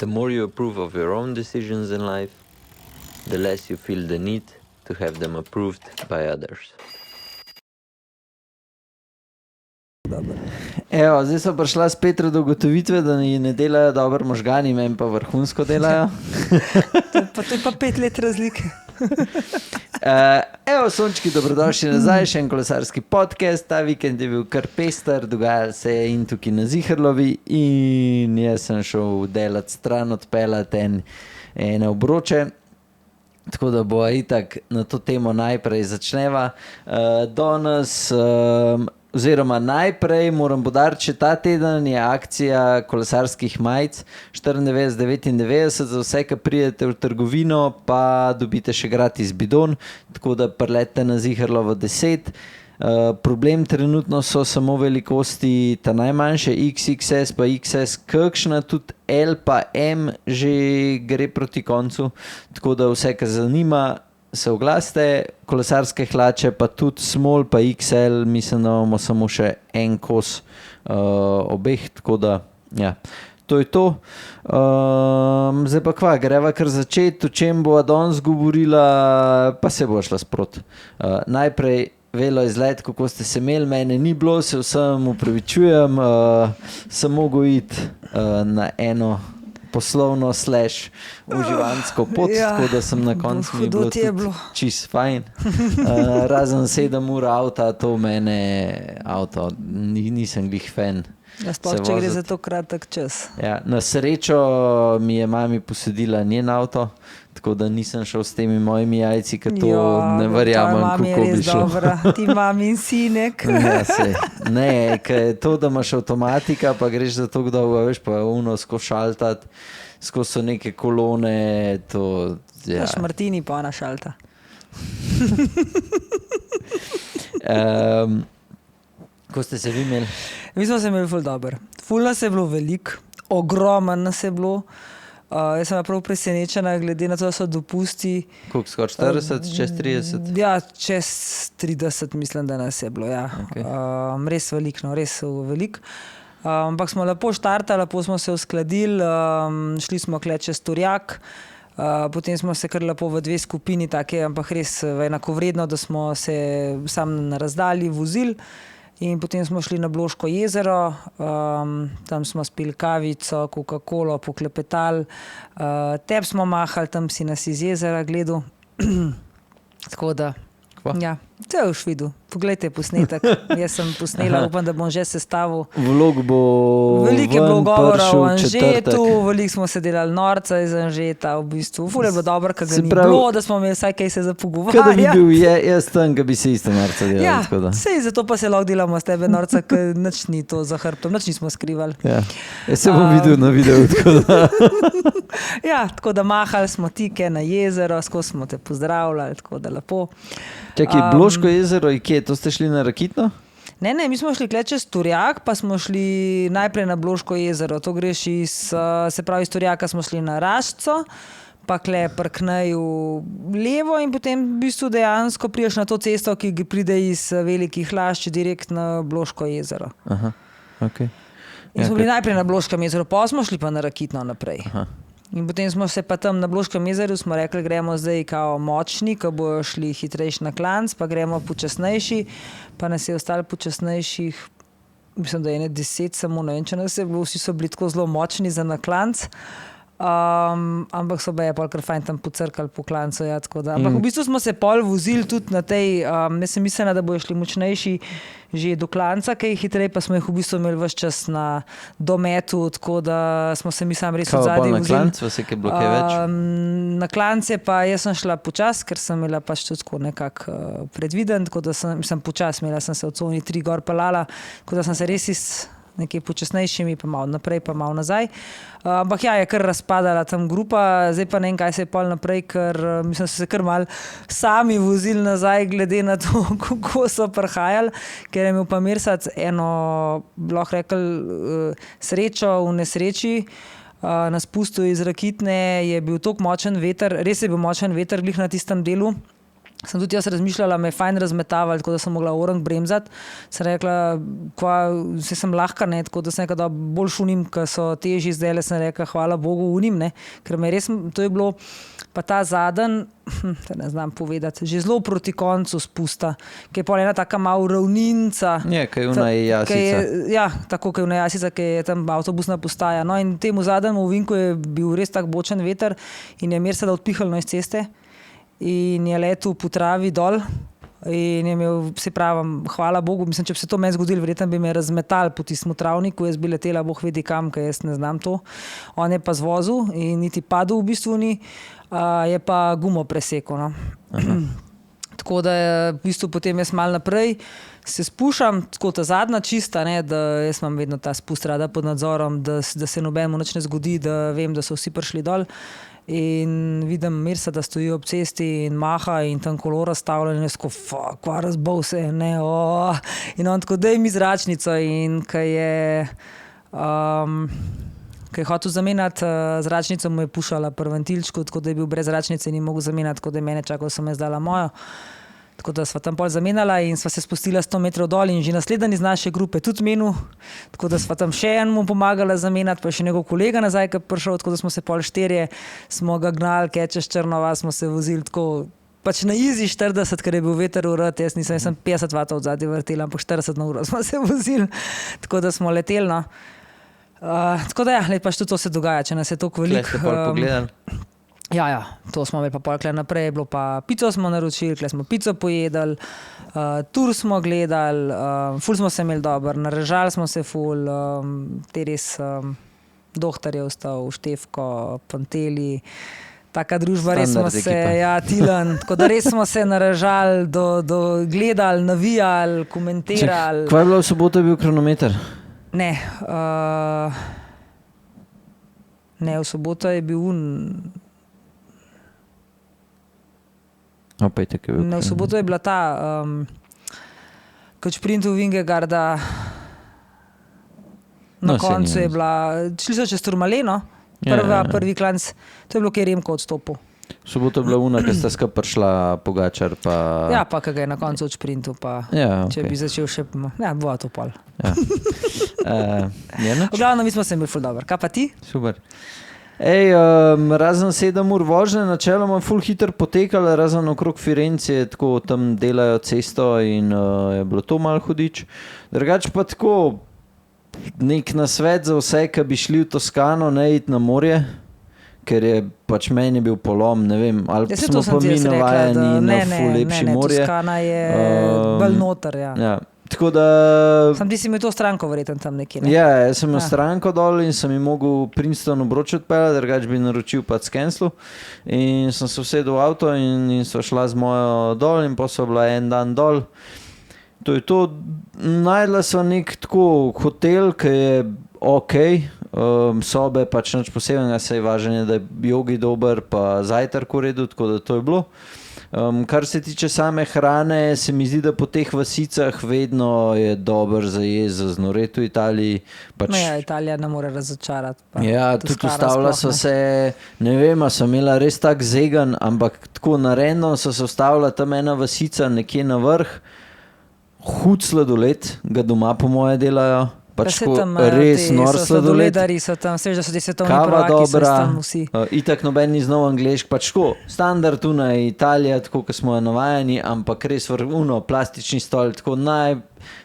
The more you approve of your own decisions in life, the less you feel the need to have them approved by others. Evo, zdaj so prišla spet do ugotovitve, da ne delajo dobro možgani, meni pa vrhunsko delajo. To je pa 5 let razlike. Evo, sončki, dobrodošli nazaj, še en kolesarski podcast. Ta vikend je bil kar pester, dogajalo se je in tukaj na Zihrlovi in jaz sem šel delat stran, odpelat ene obroče. Tako da bo itak na to temo najprej začneva. Danes... Oziroma najprej moram podariti, ta teden je akcija kolesarskih majic 94,99 za vse, ki pridete v trgovino, pa dobite še gratis bidon, tako da prelete na Zihrlovo 10. Problem trenutno so samo velikosti ta najmanjše, XXS pa XS, kakšna tudi L pa M že gre proti koncu, tako da vse, ki zanima, se oglasite, kolesarske hlače, pa tudi small, pa XL, mislim, da imamo samo še en kos obeh, tako da, ja, to je to. Zdaj pa kva, greva kar začeti, o čem bova danes govorila, pa se bo šla sprot. Najprej velo izlet, kako ste se imeli, mene ni bilo, se vsem upravičujem, sem mogel iti na eno poslovno / uživansko pot, tako da sem na koncu mi bilo tudi čist fajn. Razen 7 ur avta, to mene avto, nisem glih fan. Sploh, če gre za to kratek čas. Ja, na srečo mi je mami posedila njen avto, tako da nisem šel s temi mojimi jajci, ker to ne verjamem, kako bi šlo. Dobra, ti mami in sinek. Ja, ne, ker je to, da imaš avtomatika, pa greš za to dolgo, veš, pa uno skozi šaltat, skozi so neke kolone, to... Ja. Naš Martini pa ona šalta. Ko ste se vi imeli? Mi smo se imeli ful dobro. Ful nas je bilo veliko, ogromen nas je bilo. Jaz sem prav presenečena, glede na to, da so dopusti. Koliko, skoraj 40, čez 30? Ja, čez 30 mislim, da nas je bilo, ja. Okay. Res veliko, no, res veliko. Ampak smo lepo štartali, lepo smo se uskladili, šli smo čez Turjak, potem smo se kar lepo v 2 skupini, take, ampak res enakovredno, da smo se sam na razdalji vozili. In potem smo šli na Bloško jezero, tam smo spili kavico, Coca-Colo, poklepetali, teb smo mahali, tam si nas iz jezera gledal. Tako da, ja, to je už videl. Poglejte posnetek, jaz sem posnela, upam, da bom že sestavil. Vlog bo veliko je bilo govora o Anžetu, veliko smo se delali norca iz Anžeta, v bistvu. Ful je bilo dobro, kad ga ni bilo, da smo imeli vsaj kaj se zapogovarjati. Kada bi bil jaz tam, ga bi se isto norca delali. Ja, sej, zato pa se lahko delamo s tebe norca, ker nič ni to za hrbtom, nič nismo skrivali. Ja, jaz se bom videl na videu, tako da. Ja, tako da mahali smo tike na jezero, skozi smo te pozdravljali, tako da lepo. Čakaj, Bloško jezero in kje? To ste šli na Rakitno? Ne, mi smo šli čez Turjak, pa smo šli najprej na Bloško jezero. To greš se pravi iz Turjaka smo šli na Rašco, pa prkneju levo in potem v bistvu dejansko priješ na to cesto, ki pride iz Velikih Lašč direkt na Bloško jezero. Aha, okej. In smo bili najprej na Bloškem jezeru, pa smo šli pa na Rakitno naprej. Aha. In potem smo se pa tam na Bloškem jezeru, smo rekli, gremo zdaj kao močni, ko bojo šli hitrejši na klanc, pa gremo počasnejši, pa nas je ostalo počasnejših, mislim, da je 10 samo, ne vem, če nas je bilo, vsi so bili tako zelo močni za na klanc, ampak so pa je pol kar fajn tam pocrkali po klancu, ja, tako da. Ampak v bistvu smo se pol vozili tudi na tej, jaz sem mislila, da bojo šli močnejši že do klanca, kaj hitrej, pa smo jih v bistvu imeli ves čas na dometu, tako da smo se mi sam res od zadnji vozili. Na klanc, vas je kaj bilo kaj več? Na klance pa jaz sem šla počas, ker sem imela pač tudi tako nekako predviden, tako da sem počas imela, sem se od Coni 3 gor pelala, tako da sem se res nekaj počasnejšimi, pa malo naprej, pa malo nazaj. Ampak ja, je kar razpadala tam grupa, zdaj pa ne vem, kaj se je pol naprej, ker mislim, so se kar malo sami vozili nazaj, glede na to, kako so prihajali, ker je imel pa Mirsac eno, lahko rekel, srečo v nesreči, na spustu iz Rakitne je bil toliko močen veter, res je bil močen veter glih na tistem delu, sem tudi jaz razmišljala, me je fajn razmetavali, tako da sem mogla orang bremzati. Sem rekla, vse sem lahka, ne, tako da sem rekla, da boljš unim, ki so težji zdaj, sem rekla, hvala Bogu unim, ne, ker me res, to je bilo pa ta zadnji, ne znam povedati, že zelo proti koncu spusta, ki je pol ena taka malo ravninca. Kaj je ona jasica. Ja, tako, ki je ona jasica, ki je tam avtobusna postaja. No in temu zadnjemu ovinku je bil res tak bočen veter in je Mercedes odpihalno iz ceste. In je letel po travi dol in je imel, se pravim, hvala Bogu, mislim, če bi se to meni zgodilo, verjetno bi me razmetal po tistem travniku, jaz bi letela, Bog vedi kam, ker jaz ne znam to. On je pa zvozil in niti padel v bistvu ni, je pa gumo presekal. No. Tako da v bistvu potem jaz malo naprej se spušam, tako ta zadnja čista, ne, da jaz imam vedno ta spust rada pod nadzorom, da se nobenemu nič ne zgodi, da vem, da so vsi prišli dol. In vidim Mirsa, da stoji ob cesti in maha in tam kolo razstavlja in jaz tako, kva razbol se je, ne, In on tako, daj mi zračnico in kaj je hotel zamenjati zračnico, mu je pušala pri ventilčku, tako da je bil brez zračnice in ni mogel zamenjati, tako da je mene čakal, sem jaz dala mojo. Tako da sva tam pol zamenjala in sva se spustila 100 metrov dol in že naslednji iz naše grupe tudi menil, tako da sva tam še enemu pomagala zamenjati, pa še njegov kolega nazaj, ki je prišel, tako da smo se pol 4, smo ga gnali, čez Črnova, smo se vozili tako, pač na easy 40, ker je bil veter urat, jaz sem 50 vatov od zadnje vrtela, ampak 40 na uro smo se vozili, tako da smo leteli, no. Tako da ja, pač tudi to se dogaja, če nas je toliko veliko. Kle ste pol pogledali? Ja, to smo imeli pa polkle naprej, bilo pa pico smo naročili, kle smo pico pojedali, tur smo gledali, ful smo se imeli dobro, narežali smo se ful, te res dohtar je ostal, Štefko, Panteli, taka družba, res smo se, ja, Tilan, tako da res smo se narežali, gledali, navijali, komentirali. Kaj je bilo v soboto, je bil kronometer? Ne, v soboto je bil v soboto je bila ta kot šprint v Vingegaarda na koncu je bila, šli so čez Turmaleno, prvi klanc, to je bilo, kjer Remko odstopil. V soboto je bila una, ker sta skupaj prišla Pogačar pa... Ja, pa kaj je na koncu od šprintu, pa če bi začel še, bo to pol. V glavno, mi smo se imeli ful dobro. Kaj pa ti? Super. Razen 7 ur vožnje, načeloma ful hiter potekala, razen okrog Firence, tako tam delajo cesto in je bilo to malo hudič. Drugače pa tako, nek nasvet za vse, ki bi šli v Toskano, ne iti na morje, ker je pač meni bil polom, ne vem, ali smo pa mi navajeni na ful lepši morje. Toskana je bolj noter, ja. Tako da... Sam ti si imel to stranko verjetno tam nekje, ne? Ja, jaz sem imel stranko dol in sem jim mogel Princeton obroč odpeljati, drugač bi naročil pa scancelu. In sem se usedel v avto in sva šla z mojo dol in pa so bila en dan dol. To je to. Najdla sva nek tako hotel, ki je okej, sobe pač nič posebnega, saj važen je, da je jogi dober, pa zajtrk v redu, tako da to je bilo. Kar se tiče same hrane, se mi zdi, da po teh vasicah vedno je dober za jesti, za znoret v Italiji. Pač... Italija ne more razočarati. Ja, tudi ustavila so se, ne vem, a so imela res tak zegan, ampak tako naredno so se ustavila tam ena vasica nekje na vrh, hud sladoled, ga doma po moje delajo. Pač res nor sladoled. So tam, vse, da so ti svetovni prvaki, so tam vsi. Itak noben ni znov anglešk, pač tako, standard tuna je Italija, tako, kot smo navajeni, ampak res vrhuno, plastični stol, tako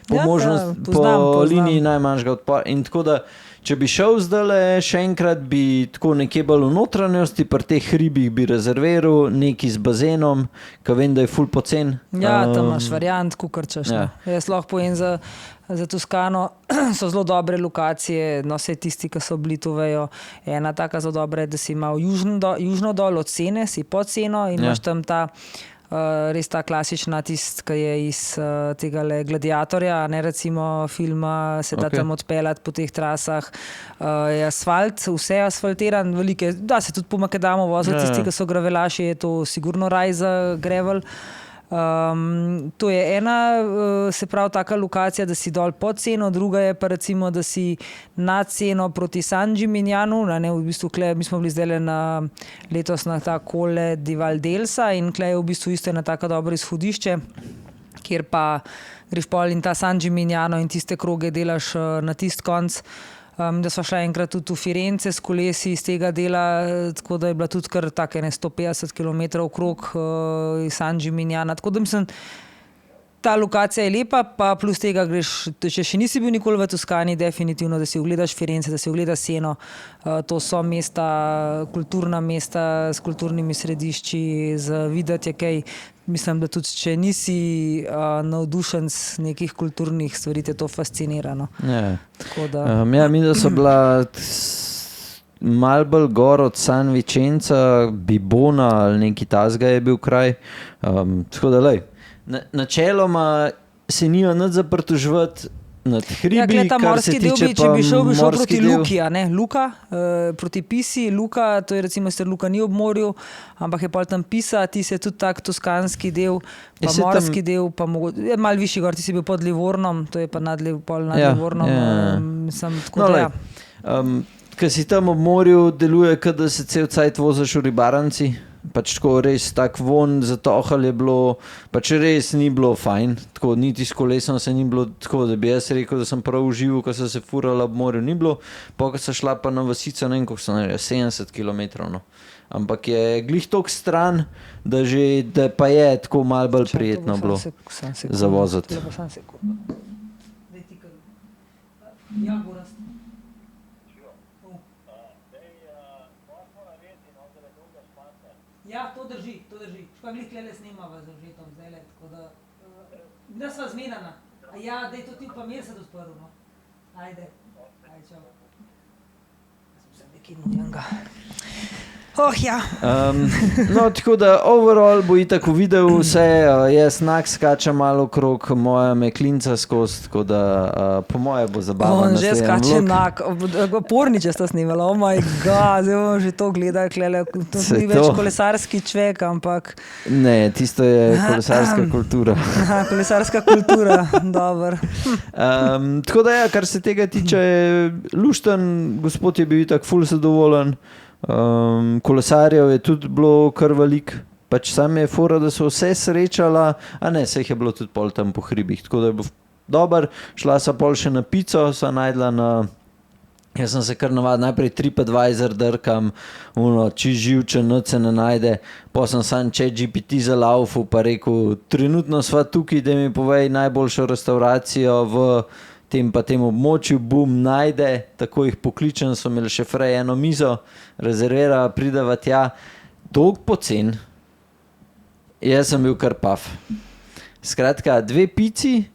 po možnost, po liniji najmanjšega odpora. In tako da, če bi šel zdajle še enkrat, bi tako nekje bolj v notranjosti, pri teh hribih bi rezerviral, neki z bazenom, ki vem, da je ful pocen. Ja, tam imaš variant, kukarčaš. Ja. Jaz lahko povem za Toskano, so zelo dobre lokacije, no vse tisti, ki so bili tu vejo. Ena taka zelo dobra je, da si imel južno dol od cene, si pod ceno in imaš tam ta res ta klasična tist, ki je iz tega gladiatorja, ne recimo filma, se da tam odpeljati po teh trasah. Je asfalt, vse je asfaltiran, velike, da se tudi po Makedamo vozili, tisti, ki so gravelaši, je to sigurno raj za gravel. To je ena, se pravi, taka lokacija, da si dol pod ceno, druga je pa recimo, da si nad ceno proti San Gimignanu, v bistvu mi smo bili zdaj letos na ta Colle di Valdelsa in tukaj je v bistvu isto ena taka dobro izhodišče, kjer pa greš pol in ta San Gimignano in tiste kroge delaš na tist konc. Da smo šla enkrat tudi v Firence s kolesi iz tega dela, tako da je bila tudi kar take 150 km okrog iz San Gimignana. Tako da mislim, ta lokacija je lepa, pa plus tega greš, če še nisi bil nikoli v Toskani, definitivno, da si ogledaš Firence, da si ogledaš Seno. To so mesta, kulturna mesta s kulturnimi središči, z videti je kaj. Mislim, da tudi če nisi navdušen z nekih kulturnih stvari, te to fascinira. No. Mi da so bila malo bolj gor od San Vicenza, Bibona ali neki tasga je bil kraj. Tako da načeloma se nijo nad zaprtoživati nad hribi, kar se tiče če bi šel proti Luki, Luka, proti Pisi, Luka, to je recimo, Luka ni ob morju, ampak je pol tam Pisa, ti si je tudi tak toskanski del, pa morski del, pa je malo višji gor, ti si bil pod Livornom, to je pa nad Livornom, mislim, tako da Ker si tam ob morju, deluje, da se cel cajt voziš v ribaranci. Pač tako res tak von zatohal je bilo, pač res ni bilo fajn, tako niti s kolesom se ni bilo tako, da bi jaz rekel, da sem prav užival, ko so se furala ob morju, ni bilo, pa ko so šla pa na vasico, ne vem, koliko so naredili, 70 km, no. Ampak je glih toliko stran, da pa je tako malo bolj prijetno bilo za voziti. Ja, to drži. Škoda glih tlele snemava z Ožetom zdajle, tako da sva zmenjena. Ja, daj to ti pa mir se odprl, no. Ajde, čau. Jaz sem nekaj nujanga. Ja. Tako da overall bo itak videl vse, jaz skačem malo okrog, moja me klinca skozi, tako da po moje bo zabavno. On že skače porniče sta snimala, oh my god, zdaj bomo že to gledali, to ni več kolesarski čvek, ampak... Ne, tisto je kolesarska kultura. Kolesarska kultura, dobro. Tako da kar se tega tiče, lušten, gospod je bil itak ful zadovoljen. Kolesarjev je tudi bilo kar veliko, pač sam je fora, da so vse srečala, a ne, se jih je bilo tudi pol tam po hribih, tako da je bilo dober, šla so pol še na pico, so najdla jaz sem se kar navad, najprej TripAdvisor drkam, či živčen, noč se ne najde, pa sem sam ChatGPT zalaufal, pa rekel, trenutno sva tukaj, da mi povej najboljšo restauracijo v tem območju, najde, tako jih pokličem, so imeli še frej eno mizo, rezervira, prideva tja, dolg pocen, jaz sem bil kar paf. Skratka, 2 pici,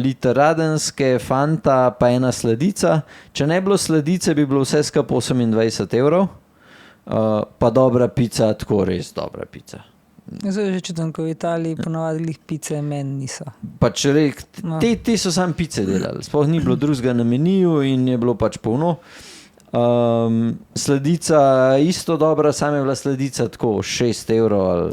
liter radenske, Fanta, pa ena sladica, če ne bilo sladice, bi bilo vse skup 28 €, pa dobra pica, tako res dobra pica. Jaz že čutim, ko v Italiji ponavadi pice meni niso. Pač te so sam pice delali, sploh ni bilo drugega na meniju in je bilo pač polno. Sladica isto dobra, sam je bila sladica tako 6 € ali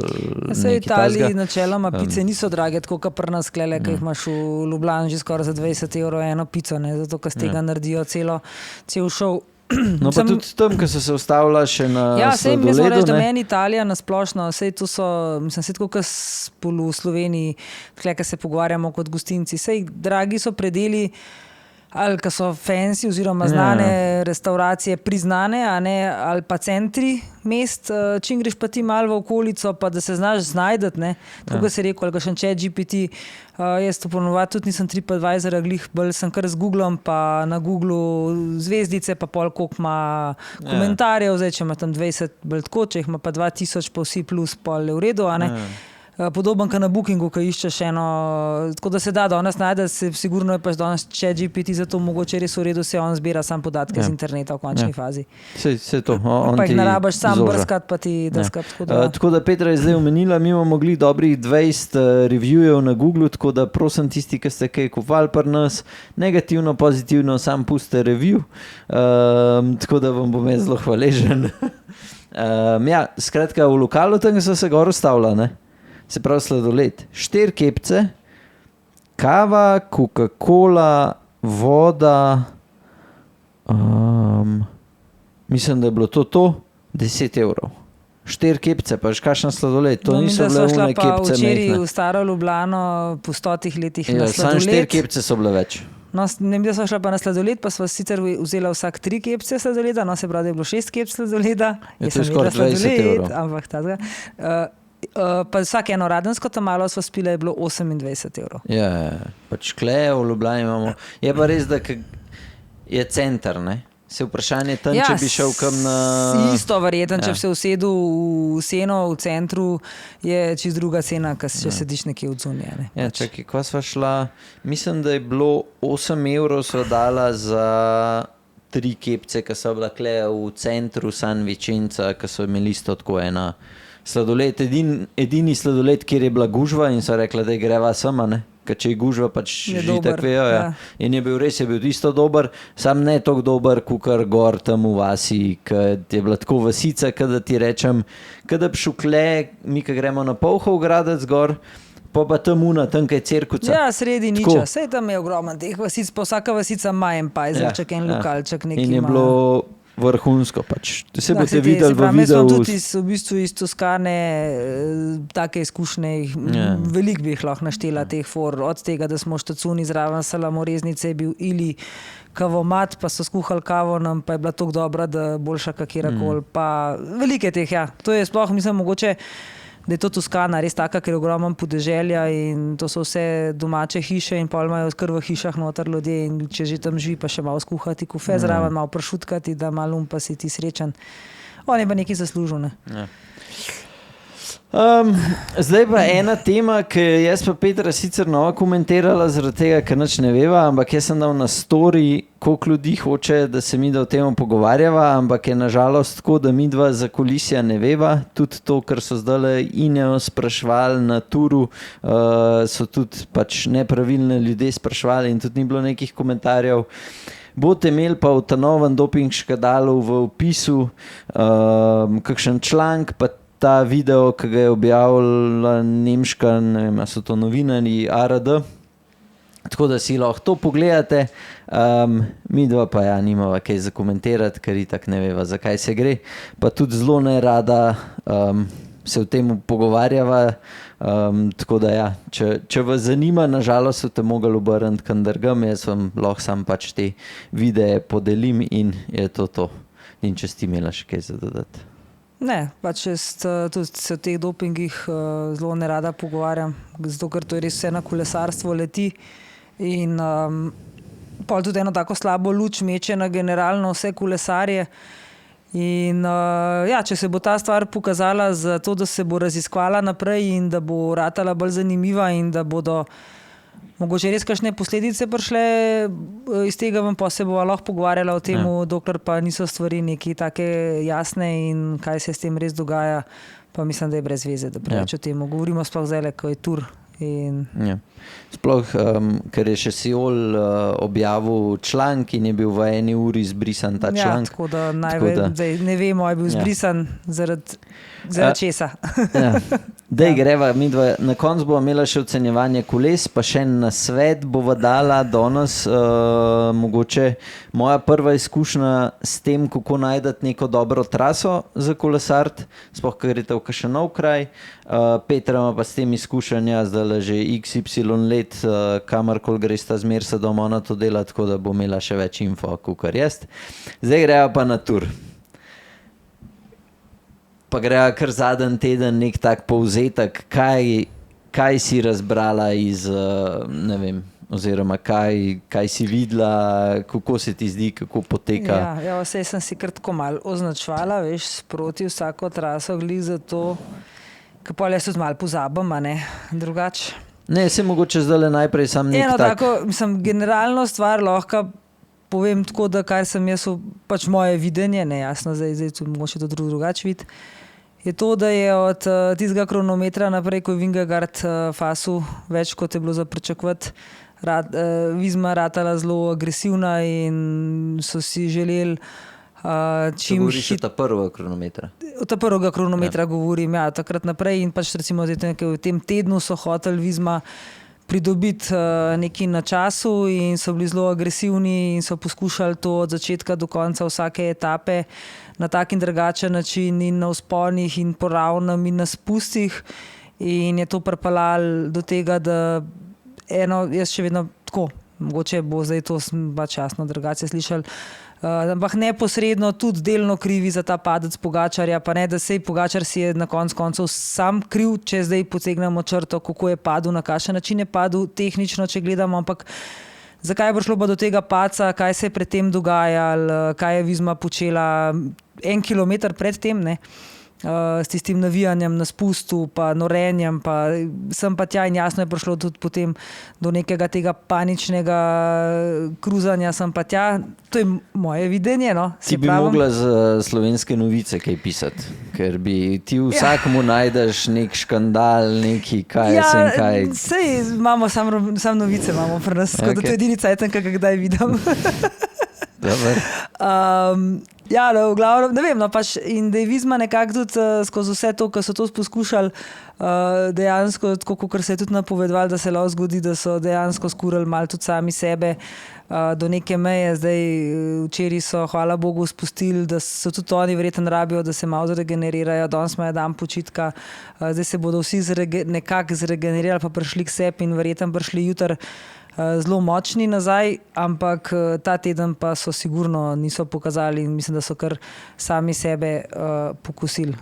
nekaj v Italiji načeloma pice niso drage, tako kot pri nas klele, ki jih imaš v Ljubljani že skoraj za 20 € eno pico, ne, zato ker z tega naredijo cel šov. No pa tudi tam, ko so se ustavila še na sladoledu. Ja, sej mi smo reči, da meni Italija nasplošno, sej tu so, mislim, sej tako kot v Sloveniji, tukaj, ko se pogovarjamo kot gostinci, sej dragi so predeli, ali ko so fancy oziroma znane restauracije priznane, a ne, ali pa centri mest, čim greš pa ti malo v okolico, pa da se znaš znajdati, ne, tako se rekel, ali ga še ChatGPT, jaz to ponovadi tudi nisem TripAdvisora glih, bolj sem kar z Googlom, pa na Googlu zvezdice, pa pol koliko ima komentarjev, zdaj, če ima tam 20 bolj tako, če jih ima pa 2000, pa vsi plus pol je v redu, a ne. Podoben ka na Bookingu, ko iščeš eno, tako da se da danes najde, sigurno je pač danes ChatGPT, zato mogoče res v redu se on zbira sam podatke z interneta v končni fazi. Se to. Pa jih narabaš sam brskati, pa ti deskati. Tako da Petra je zdaj omenila, mi imamo mogli dobrih 20 reviewjev na Googlu, tako da prosim tisti, ki ste kaj kupovali pri nas, negativno, pozitivno, sam puste review, tako da vam bom jaz zelo hvaležen. Skratka, v lokalu tam so se gor ustavila, ne? se pravi sladoled, 4 kepce, kava, Coca-Cola, voda, mislim, da je bilo to 10 evrov. 4 kepce, pa že kakšen sladoled, to niso bile une kepce včeraj mehne. v Staro Ljubljano po 100 letih Ja, na samo 4 sladoled. kepce so bile več. No, ne vem, da sva šla pa na sladoled, pa sva sicer vzela vsak 3 kepce sladoleda, no se pravi, da je bilo 6 kep sladoleda. Ja, Jaz to je sem skoraj jedla 20 sladoled, evrov. ampak tazga. Pa vsak eno radensko tamalo sva spila, je bilo 28 evrov. Ja, pač Kleje v Ljubljani imamo. Je pa res, da je center, ne? Se vprašanje tam, če bi šel kam na... Isto verjetno, če Ja. bi se usedel v seno v centru, je čist druga cena, kot če sediš nekje v zunije. Ne? Ja, čakaj, ko sva šla, mislim, da je bilo 8 evrov sva dala za 3 kepce, ki so bila Kleje v centru San Vicenza, ki so imeli isto tako ena sladoled, edini sladoled, kjer je bila gužva in so rekla, da greva sama, ne? Ker če je gužva, pač Je že dober, tako vejo. Ja. ja. In je bil res, je bil isto dober, sam ne toliko dober, kukar gor tam v vasi, ker je bila tako vasica, kada ti rečem, kada bi šukle, mi ka gremo na Polhov gradec gor, pa tam una, tam kaj cerkuca. Ja, sredi Tako. niča, sej tam je ogromno teh vasic, pa vsaka vasica ima en pajzelček, en lokalček, nekaj In je ima. bilo vrhunsko pač. Se Da, boste saj videli v jaz sem videu. tudi v bistvu iz Toskane take izkušnje, Ja. veliko bi jih lahko naštela teh for, od tega, da smo štacuni zraven salamoreznice, je bil ili kavomat, pa so skuhali kavo nam, pa je bila tako dobra, da boljša kakjerakoli, pa velike teh, ja. To je sploh, mislim, mogoče, da je to Toskana res taka, ker je ogromno podeželja in to so vse domače hiše in pol imajo kar v hišah noter ljudje in če že tam živi, pa še malo skuhati kofe zraven, malo pršutkati, da malo pa si ti srečen. On je pa nekaj zaslužil, ne? Ja. Zdaj pa ena tema, ki jaz pa Petra sicer nova komentirala zaradi tega, ker nič ne veva, ampak jaz sem dal na story, koliko ljudi hoče, da se mi da o tem pogovarjava, ampak je nažalost tako, da mi dva za kulisja ne veva. Tudi to, kar so zdaj Ineo sprašvali na turu, so tudi pač nepravilne ljudje sprašvali in tudi ni bilo nekih komentarjev. Boste imeli pa v ta novem doping škandalu v opisu kakšen članek, pa ta video, ki ga je objavila nemška, ne vem, a so to novinarji ARD, tako da si lahko to pogledate. Mi dva pa ja, nimava kaj za komentirati, ker itak ne veva, zakaj se gre, pa tudi zelo nerada se o tem pogovarjava, tako da ja, če vas zanima, nažalost ste mogli obrniti kam drugam, jaz vam lahko sam pač te videe podelim in je to. In če ste imela še kaj za dodati. Ne, pač jaz tudi se o teh dopingih zelo nerada pogovarjam, zato ker to je res vse na kolesarstvo leti in pol tudi eno tako slabo luč meče na generalno vse kolesarje. In ja, če se bo ta stvar pokazala za to, da se bo raziskvala naprej in da bo ratala bolj zanimiva in da bodo mogoče res kakšne posledice prišle iz tega, pa se bo lahko pogovarjala o tem, dokler pa niso stvari neki take jasne in kaj se s tem res dogaja, pa mislim, da je brez veze, da preveč o tem govorimo, sploh zdaj, ko je tur. Ja. Sploh, ker je še Seol objavil članek in je bil v 1 uri zbrisan ta članek. Ja, tako da ne vemo, je bil zbrisan zaradi česa. Ja. Dej greva, midva, na koncu bova imela še ocenjevanje koles, pa še en nasvet bova dala danes, mogoče moja prva izkušnja s tem, kako najdati neko dobro traso za kolesart, sploh, ker greste v kakšen nov kraj. Petra ima pa s tem izkušanja, zdaj že XY let, kamorkoli gresta zmer se doma ona to dela, tako da bo imela še več info, kakor jaz. Zdaj greva pa na tur. Pa greva kar zadnji teden nek tak povzetek, kaj si razbrala iz, ne vem, oziroma kaj si videla, kako se ti zdi, kako poteka. Ja, vse sem si kar tako malo označvala, veš, sproti vsako traso glih za to, ker pol jaz tudi malo pozabim, a ne, drugače. Ne, se mogoče zdaj najprej sam nek Eno tak... tako, mislim, generalno stvar lahko povem tako, da kar sem jaz, pač moje videnje, ne jasno, zdaj tudi mogoče to drugače videti, je to, da je od tistega kronometra naprej, ko je Vingegaard fasul več, kot je bilo za pričakovati, Visma ratala zelo agresivna in so si želeli Govoriš o ta prvega kronometra. Od ta prvega kronometra govorim, ja, takrat naprej in pač recimo v tem tednu so hoteli Vizma pridobiti nekaj na času in so bili zelo agresivni in so poskušali to od začetka do konca vsake etape na tak in drugačen način in na vzponih in po ravnem in na spustih in je to pripeljalo do tega, da jaz še vedno tako, mogoče bo zdaj to pač jasno drugače slišali, ampak neposredno tudi delno krivi za ta padec Pogačarja, pa ne, da sej Pogačar si je na koncu sam kriv, če zdaj potegnemo črto, kako je padel, na kakšen način je padel tehnično, če gledamo, ampak zakaj je prišlo pa do tega padca, kaj se je predtem dogajalo, kaj je Vizma počela 1 kilometer pred tem, ne? S tistim navijanjem na spustu, pa norenjem, pa sem pa tja in jasno je prišlo tudi potem do nekega tega paničnega kruzanja, sem pa tja, to je moje videnje, no. Ti bi mogla za Slovenske novice kaj pisati, ker bi ti vsakmu najdeš nek škandal, neki kaj sem kaj. Ja, sej imamo sam novice, imamo pri nas, tako da to je edini cajten, ki ga kdaj vidim. Ja, v glavnem, ne vem, no pač in da je Vizma nekako tudi skozi vse to, ko so to poskušali dejansko, tako kot se je tudi napovedovali, da se lahko zgodi, da so dejansko skurali malo tudi sami sebe do neke meje. Zdaj, včeraj so, hvala Bogu, spustili, da so tudi oni verjetno rabijo, da se malo zregenerirajo, danes imajo dan počitka, zdaj se bodo vsi nekako zregenerirali pa prišli k sebi in verjetno prišli jutri zelo močni nazaj, ampak ta teden pa so sigurno niso pokazali in mislim, da so kar sami sebe pokusili,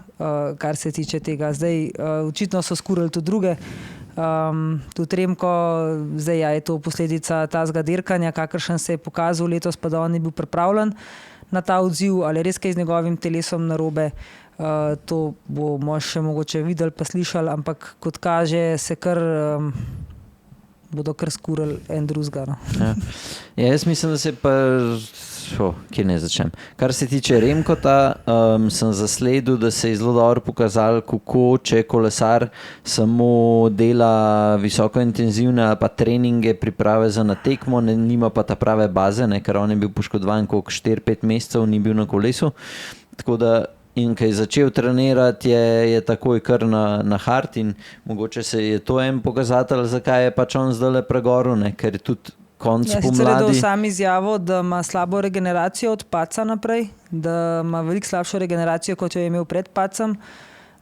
kar se tiče tega. Zdaj, očitno so skurali tudi druge, tudi Remko, zdaj je to posledica tazga dirkanja, kakršen se je pokazal letos, pa da on ni bil pripravljen na ta odziv, ali res kaj z njegovim telesom narobe, to bomo še mogoče videli pa slišali, ampak kot kaže se kar bodo kar skurali en drugega. No. Ja, jaz mislim, da se pa kje ne začnem. Kar se tiče Remkota, sem zasledil, da se je zelo dobro pokazal, kako če kolesar samo dela visokointenzivne pa treninge, priprave za na tekmo, nima pa ta prave baze, ne, ker on je bil poškodovan koliko 4-5 mesecev, ni bil na kolesu. Tako da in ko je začel trenirati, je takoj kar na hard in mogoče se je to en pokazatelj, zakaj je pač on zdaj pregoru, ne, ker je tudi konc pomladi. Sicer je dal sam izjavo, da ima slabo regeneracijo od padca naprej, da ima veliko slabšo regeneracijo, kot jo je imel pred padcem.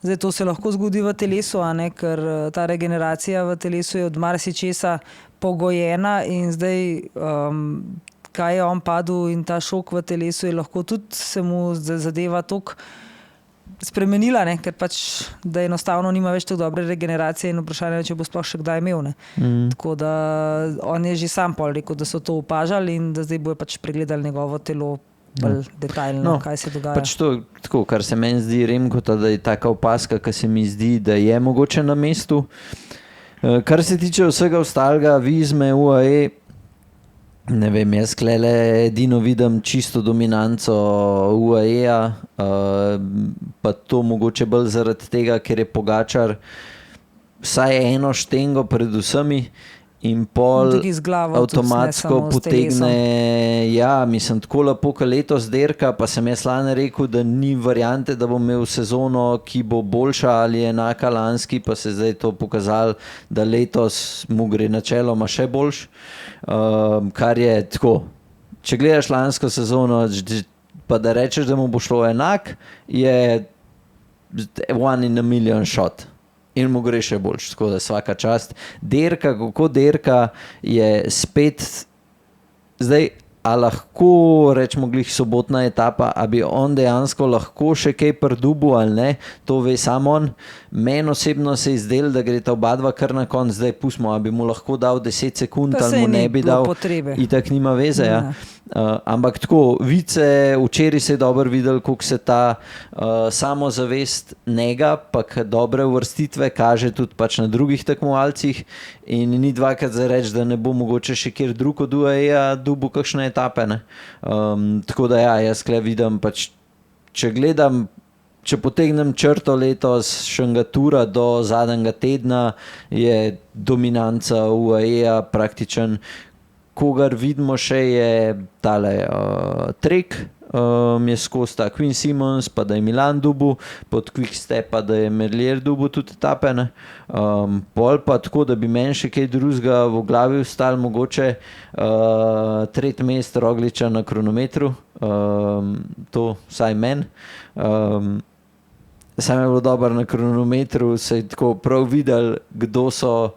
Zdaj to se lahko zgodi v telesu, a ne, ker ta regeneracija v telesu je od marsičesa pogojena in zdaj kaj je on padel in ta šok v telesu je lahko tudi se mu zadeva toliko spremenila, ne? Ker pač, da enostavno nima več tako dobre regeneracije in vprašanje, če bo sploh še kdaj imel. Ne? Tako da on je že sam pol rekel, da so to opažali in da zdaj bojo pač pregledali njegovo telo bolj detaljno, kaj se dogaja. Pač to, tako, kar se meni zdi Remkota, da je taka opaska, ki se mi zdi, da je mogoče na mestu. Kar se tiče vsega ostalega, Vizme, UAE, ne vem, jaz klele edino vidim čisto dominanco UAE-ja, pa to mogoče bolj zaradi tega, ker je Pogačar vsaj eno štengo pred vsemi in pol avtomatsko potegne, ja, mislim, tako lepo, ko letos derka, pa sem jaz lani rekel, da ni variante, da bo imel sezono, ki bo boljša ali enaka lanski, pa se zdaj to pokazalo, da letos mu gre načeloma še boljš, kar je tako, če gledaš lansko sezono, pa da rečeš, da mu bo šlo enak, je 1 in a million shot. In mu gre še boljš, tako da svaka čast. Derka, kako derka, je spet zdaj, a lahko rečemo glih sobotna etapa, a bi on dejansko lahko še kaj prdubu ali ne, to ve samo on. Meni osebno se je zdelo, da gre ta oba dva kar na konc, zdaj pustimo, a bi mu lahko dal 10 sekund ali mu ne bi dal, itak nima veze, ja. Ampak tako, vice, včeraj se je dobro videl, koliko se ta samozavest njega, pa dobre uvrstitve kaže tudi pač na drugih tekmovalcih in ni dvakrat za reči, da ne bo mogoče še kjer drug od UAE-ja dubu kakšne etape, ne. Tako da ja, jaz kle vidim pač, če potegnem črto letos Šangatura do zadnjega tedna, je dominanca UAE-ja praktičen. Kogar vidimo še je tale Trek, je skozi ta Queen Simmons, pa da je Milan dubu, pod Quick Step, pa da je Merlier dubu tudi etape. Pol pa tako, da bi meni še kaj drugega v glavi vstal, mogoče tretji mest Rogliča na kronometru, to vsaj meni. Sam je bilo dobro na kronometru, se je tako prav videl, kdo so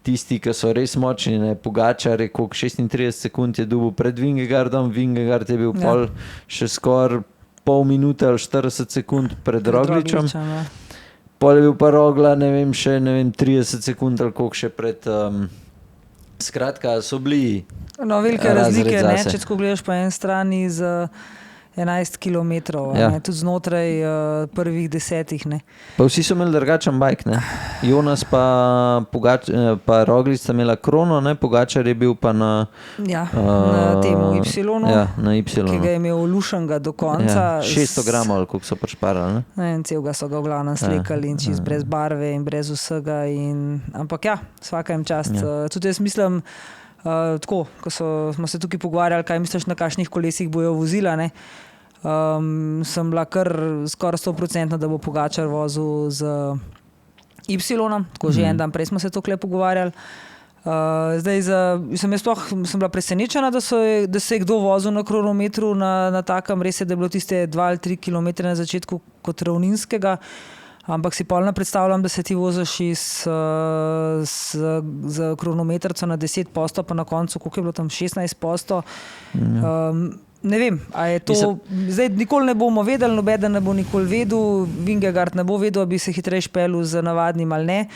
tisti, ki so res močni. Pogačar je koliko 36 sekund je dobil pred Vingegaardom, Vingegaard je bil pol še skoraj pol minute ali 40 sekund pred Rogličem. Pol je bil pa Rogla, še 30 sekund ali koliko še pred... Skratka, so bili velike razlike, če tako gledaš po eni strani z 11 kilometrov, tudi znotraj prvih 10. Pa vsi so imeli drugačen bajk, Jonas pa Roglič sta imela krono, Pogačar je bil pa na temu Y-nu, na Y-nu, ki ga je imel lušanega do konca. 600 gramov, ali koliko so šparali. Celega so ga v glavnem slikali in čist brez barve in brez vsega. Ampak vsaka jim čast. Tudi jaz mislim, tako, ko smo se tukaj pogovarjali, kaj misliš, na kakšnih kolesih bojo vozila, sem bila kar skoraj 100%, da bo Pogačar vozil z Y-nom, tako že en dan prej smo se tukaj pogovarjali. Zdaj sem bila presenečena, da se je kdo vozil na kronometru na takem, res je, da je bilo tiste 2 ali 3 kilometre na začetku kot ravninskega, ampak si polno predstavljam, da se ti voziš z kronometrco na 10 posto, pa na koncu, koliko je bilo tam 16 posto. Ne vem, a je to... Zdaj nikoli ne bomo vedeli, nobeden ne bo nikoli vedel, Vingegaard ne bo vedel, bi se hitreje špelil z navadnim ali ne.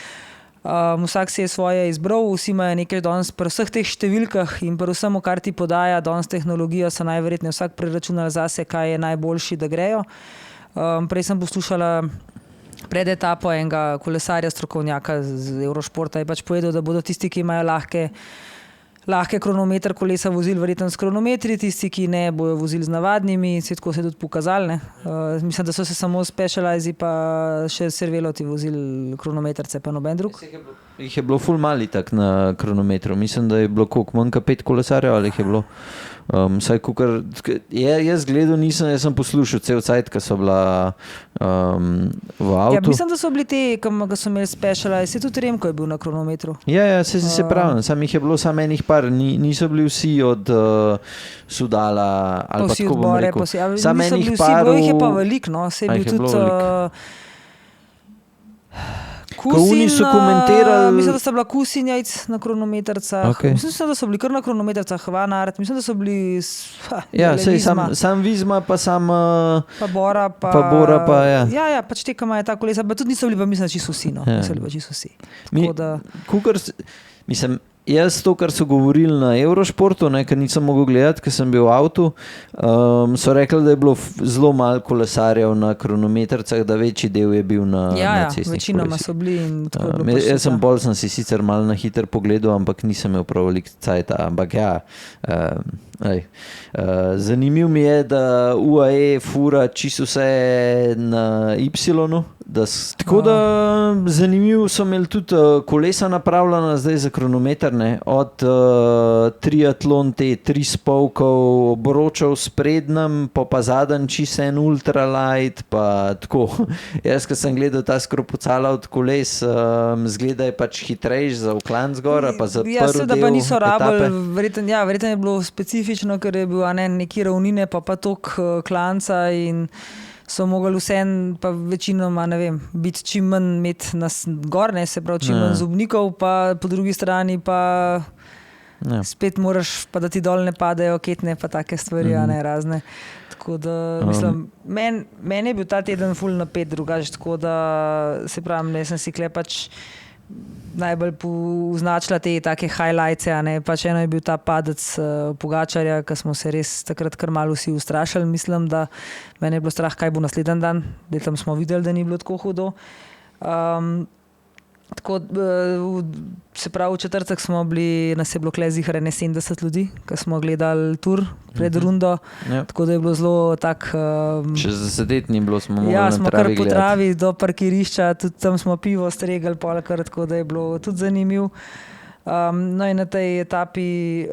Vsak si je svoje izbral, vsi imajo nekaj danes pri vseh teh številkah in pri vsemu, kar ti podaja danes tehnologija, so najverjetneje vsak preračunal zase, kaj je najboljši, da grejo. Prej sem poslušala pred etapo enega kolesarja, strokovnjaka z Eurošporta, je pač povedal, da bodo tisti, ki imajo lahke kronometer kolesa vozili verjetno s kronometri, tisti, ki ne, bojo vozili z navadnimi, tako se je tudi pokazali. Mislim, da so se samo Specialized pa še Cerveloti vozili kronometrce, pa noben drug. Jih je bilo ful mali tak na kronometru, mislim, da je bilo koliko, manjka 5 kolesarjev, ali jih je bilo vsaj kukar, jaz gledal nisem, jaz sem poslušal cel cajt, ko so bila v avtu. Mislim, da so bili te, ki so imeli Specialized, tudi Remko je bil na kronometru. Se pravim, sam jih je bilo samo enih par, niso bili vsi od Sudala, ali pa tako bom rekel. Samo enih par. Bilo jih je pa veliko, se je bil tudi... Kusin, so komentirali... Mislim, da sta bila Kusin jajc na kronometrcah. Okay. Mislim, da so bili kar na kronometrcah. Van Aert, mislim, da so bili... sam Vizma, pa sam... Pa Bora, pa... pač te, ki imajo ta kolesa, pa tudi niso bili, pa mislim, da čisto vsi, Niso bili pa čisto vsi. Mislim, jaz to, kar so govorili na Eurošportu, ker nisem mogel gledati, ker sem bil v avtu, so rekli, da je bilo zelo malo kolesarjev na kronometrcah, da večji del je bil na cestnih kolesih. Večinoma so bili in tako je bilo. Jaz sem si sicer malo na hiter pogledal, ampak nisem imel prav veliko cajta, ampak zanimiv mi je, da UAE fura čisto vse na Y-nu, tako da zanimivo so imeli tudi kolesa napravljena zdaj za kronometer, od triatlon te 3 spolkov obročev s prednjem, pa zadnji čisto en ultralight, pa tako. Jaz, ko sem gledal ta skropucala od koles, zgleda je pač hitrejš za vklan zgora, pa za prvi del etape. Da pa niso rabili, verjetno je bilo specifično, ker je bil neki ravnine, pa tok klanca in so mogli vsem, pa večinoma, biti čim manj imeti nas gor, se pravi čim manj zubnikov, pa po drugi strani pa spet moraš, pa da ti dol ne padejo ketne, pa take stvari, razne. Tako da, mislim, meni je bil ta teden ful napet drugače, tako da se pravim, sem si kle pač najbolj označila te take highlights, pač eno je bil ta padec Pogačarja, ki smo se res takrat kar malo vsi ustrašili, mislim, da mene je bilo strah, kaj bo naslednji dan, da tam smo videli, da ni bilo tako hudo. Tako, se pravi, v četrtek smo bili, nas je bilo kle zihar 70 ljudi, ki smo gledali tur pred rundo, tako da je bilo zelo tak... Še zasedeti ni bilo, smo mogli na travi smo kar po travi do parkirišča, tudi tam smo pivo stregali polkar, tako da je bilo tudi zanimiv. No in na tej etapi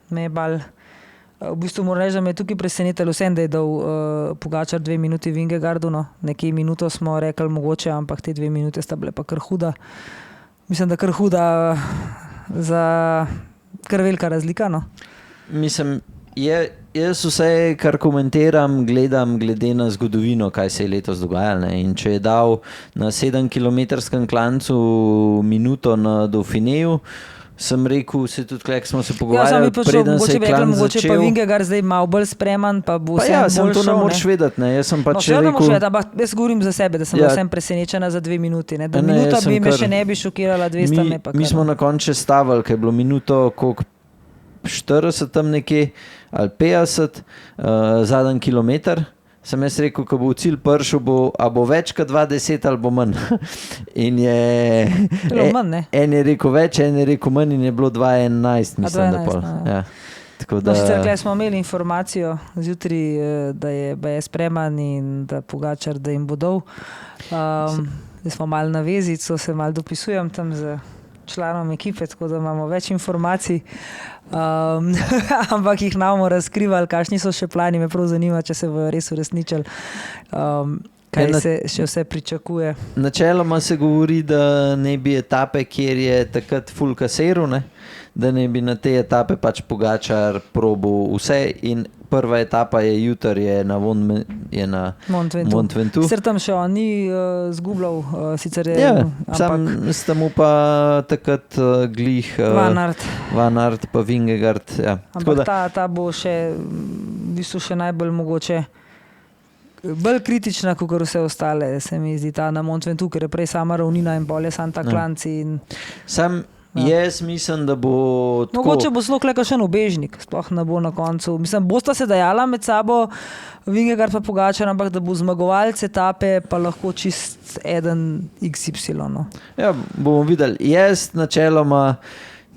me je bal V bistvu moram reči, da me je tukaj presenetilo vsem, da je dal Pogačar 2 minuti Vingegaardu. No. Nekaj minuto smo rekli mogoče, ampak te 2 minute sta bile pa kar huda. Mislim, da kar huda za kar velika razlika. No. Mislim, jaz vse, kar komentiram, gledam glede na zgodovino, kaj se je letos dogajalo. Ne? In če je dal na 7-kilometrskem klancu minuto na Dauphineju, sem rekel, se tudi klek smo se pogovarjali, preden se je klanc začel. Mogoče pa Vingegaard zdaj malo bolj spreman, pa bo vsem bolj šel. Ja, sem to ne moreš vedeti, ne. Jaz sem pač rekel... Jaz govorim za sebe, da sem vsem presenečena za 2 minuti. Ne. Da minuta bi me še ne bi šokirala, 200 me pa kar. Mi smo na koncu stavili, ker je bilo minuto koliko 40 tam nekje, ali 50, zadnji kilometer. Sem jaz rekel, ko bo v cilj prišel, a bo več kot 2:10 ali bo manj. In je... En je rekel več, en je rekel manj in je bilo 2:11, mislim, da pol. Ja. Tako da... Sicer smo imeli informacijo zjutraj, da je spreman in da Pogačar, da jim bo dal. Zdaj smo malo na vezi, so se malo dopisujem tam z članom ekipe, tako da imamo več informacij. Ampak jih namo razkrivali, kakšni so še plani, me prav zanima, če se bojo res uresničili, kaj se še vse pričakuje. Načeloma se govori, da ne bi etape, kjer je takrat full kaseru, ne? Da ne bi na te etape pač Pogačar probil vse in prva etapa je jutri, je na Mont Ventoux. Sicer tam še on ni zgubljal, sicer je... Ja, sam sta mu pa takrat glih Van Aert pa Vingegaard. Ja. Ampak ta bo še v bistvu še najbolj mogoče bolj kritična, kot vse ostale, se mi zdi ta na Mont Ventoux, ker je prej sama ravnina in bolje sam ta klanci. Jaz mislim, da bo tako... Mogoče bo zelo kakšen ubežnik, sploh ne bo na koncu. Mislim, bosta se dajala med sabo Vingegaard pa Pogačar, ampak da bo zmagovalec etape pa lahko čist eden XY. No. Ja, bomo videli. Jaz načeloma,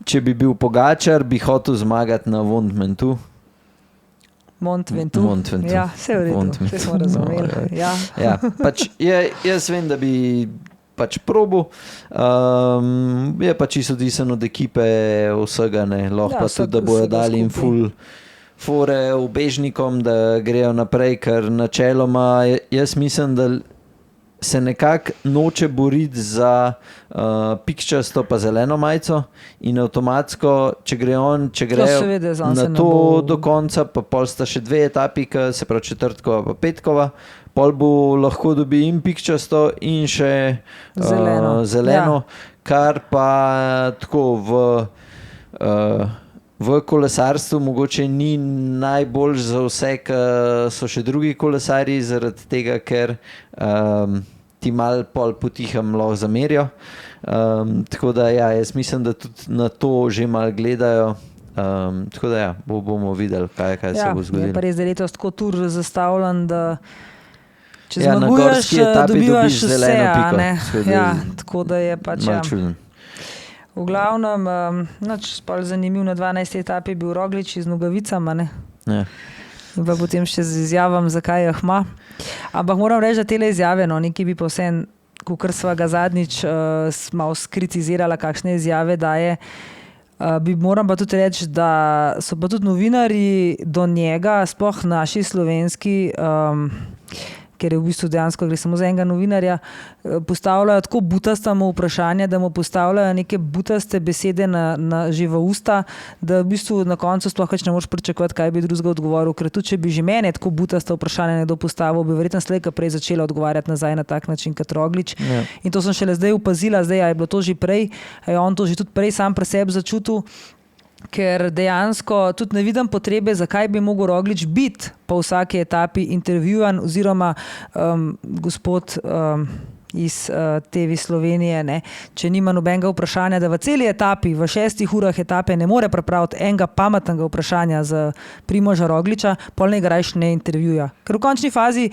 če bi bil Pogačar, bi hotel zmagati na Mont Ventoux. Mont Ventoux. Ja, vse v redu, vse smo razumeli. No, ja, pač jaz vem, da bi pač probu. Je pač čisto odvisen od ekipe vsega, ne. Lahko pa tudi, da bojo dali jim full fore ubežnikom, da grejo naprej, ker načeloma jaz mislim, da se nekako noče boriti za pikčasto pa zeleno majico in avtomatsko, če grejo na to do konca, pa pol sta še 2 etapi, se pravi četrtkova pa petkova, pol bo lahko dobi in pikčasto in še zeleno, kar pa tako v kolesarstvu mogoče ni najbolj za vse, ker so še drugi kolesarji, zaradi tega, ker ti mal pol potihem lahko zamerijo. Tako da ja, jaz mislim, da tudi na to že mal gledajo. Tako da ja, bomo videli, kaj se bo zgodilo. Je pa res, da je letos tako tur zastavljen, da če zmaguješ, dobivaš vse, a ne? Ja, tako da je pač malo čuden. V glavnem, zanimiv na 12. etapi je bil Roglič z nogavicama, ne? Ja. In pa potem še z izjavam, zakaj jih ima. Ampak moram reči, da tele izjave, no, nekaj bi pa vsem, kakor sva ga zadnjič malo skritizirala, kakšne izjave daje, moram pa tudi reči, da so pa tudi novinarji do njega, sploh naši slovenski, ker je v bistvu dejansko gre samo za enega novinarja, postavljajo tako butasta mu vprašanja, da mu postavljajo neke butaste besede že v usta, da v bistvu na koncu sploh ne moreš pričakovati, kaj bi drugega odgovoril, ker tudi če bi že mene tako butasta vprašanja nekdo postavil, bi verjetno slej prej začela odgovarjati nazaj na tak način kot Roglič. Ja. In to sem šele zdaj opazila, je bilo to že prej, je on to že tudi prej sam pri sebi začutil, ker dejansko tudi ne vidim potrebe, zakaj bi mogel Roglič biti po vsaki etapi intervjujan oziroma gospod iz TV Slovenije, ne, če nima nobenega vprašanja, da v celi etapi, v 6 urah etape ne more pripraviti enega pametnega vprašanja za Primoža Rogliča, pol ne ga rajš ne intervjuja. Ker v končni fazi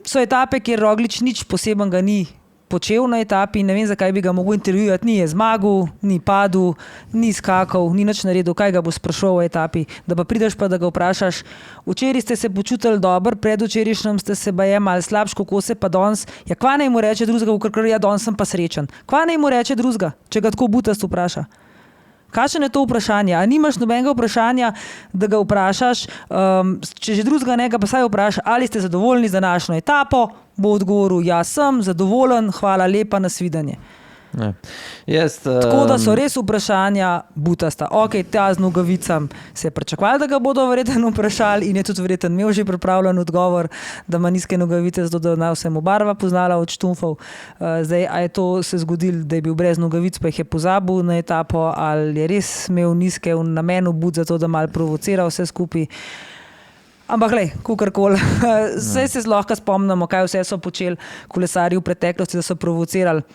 so etape, kjer Roglič nič posebenega ni počel na etapi in ne vem, zakaj bi ga mogel intervjujati. Ni je zmagal, ni padel, ni skakal, ni nič naredil, kaj ga bo sprašoval v etapi. Da pa prideš pa, da ga vprašaš, včeraj ste se počutili dobro, predvčerajšnjem ste se baje malo slabš, kako se pa danes, ja kva naj mu reče drugega, ker ja danes sem pa srečen. Kva naj mu reče drugega, če ga tako butast vpraša? Kakšno je to vprašanje? A nimaš nobenega vprašanja, da ga vprašaš, če že drugega ne, pa saj vprašaš, ali ste zadovoljni z današnjo etapo, bo odgovoril, ja sem zadovoljen, hvala lepa, nasvidenje. Tako da so res vprašanja butasta. Ok, ta z nogavicam se je pričakovali, da ga bodo verjetno vprašali in je tudi verjetno imel že pripravljen odgovor, da ima nizke nogavice, zato da naj vsemu barva poznala od štumfov. Zdaj, a je to se zgodilo, da je bil brez nogavic, pa jih je pozabil na etapo, ali je res imel nizke v namenu but, zato da mal provocira vse skupaj. Ampak glej, kukorkoli, vse se lahko spomnimo, kaj vse so počeli kolesarji v preteklosti, da so provocirali.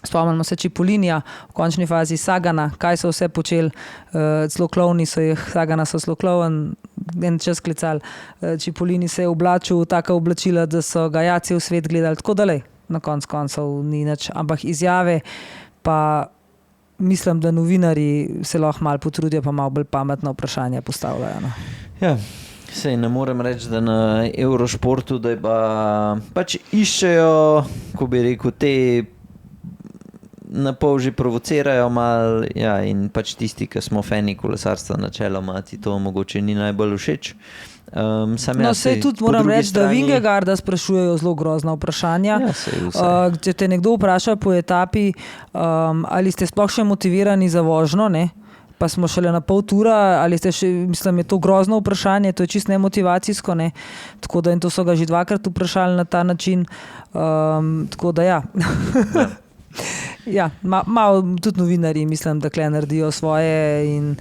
Spomnimo se Cipolinija, v končni fazi Sagana, kaj so vse počeli, celo klovni so jih, Sagana so celo klovn, en čas klicali, Cipollini se je oblačil v taka oblačila, da so ga cel svet gledali, tako da lej, na koncev ni nič, ampak izjave pa mislim, da novinarji se lahko malo potrudijo, pa malo bolj pametna vprašanja postavljajo. No. Ja. Sej ne morem reči, da na Eurošportu, da je pač iščejo, ko bi rekel, te na pol že provocirajo malo, ja, in pač tisti, ki smo fani kolesarstva načeloma, ti to mogoče ni najbolj všeč. Sej tudi moram reči, da Vingegaarda sprašujejo zelo grozna vprašanja. Če te nekdo vpraša po etapi, ali ste sploh še motivirani za vožnjo, ne? Pa smo šele na pol tura, ali ste še, mislim, je to grozno vprašanje, to je čisto nemotivacijsko, ne? Tako da in to so ga že dvakrat vprašali na ta način, tako da ja. Ja, malo tudi novinarji mislim, da kle naredijo svoje in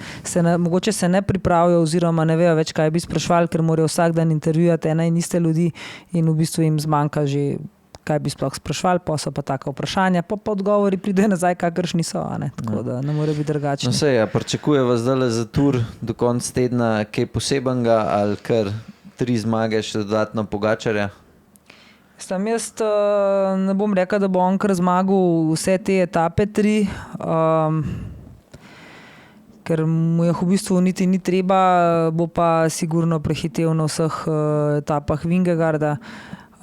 mogoče se ne pripravijo oziroma ne vejo več, kaj bi sprašvali, ker morajo vsak dan intervjuvati ena in iste ljudi in v bistvu jim zmanjka že kaj bi sploh sprašvali, pa so pa taka vprašanja, pa odgovori pridejo nazaj, kakršni so, ne? Tako da ne more biti drugačni. No sej, pričakujeva zdaj za tur do konca tedna kaj posebenega ali kar 3 zmage še dodatno Pogačarja? Jaz ne bom rekel, da bo on kar zmagal vse te etape 3, ker mu je v bistvu niti ni treba, bo pa sigurno prehitev na vseh etapah Vingegaarda.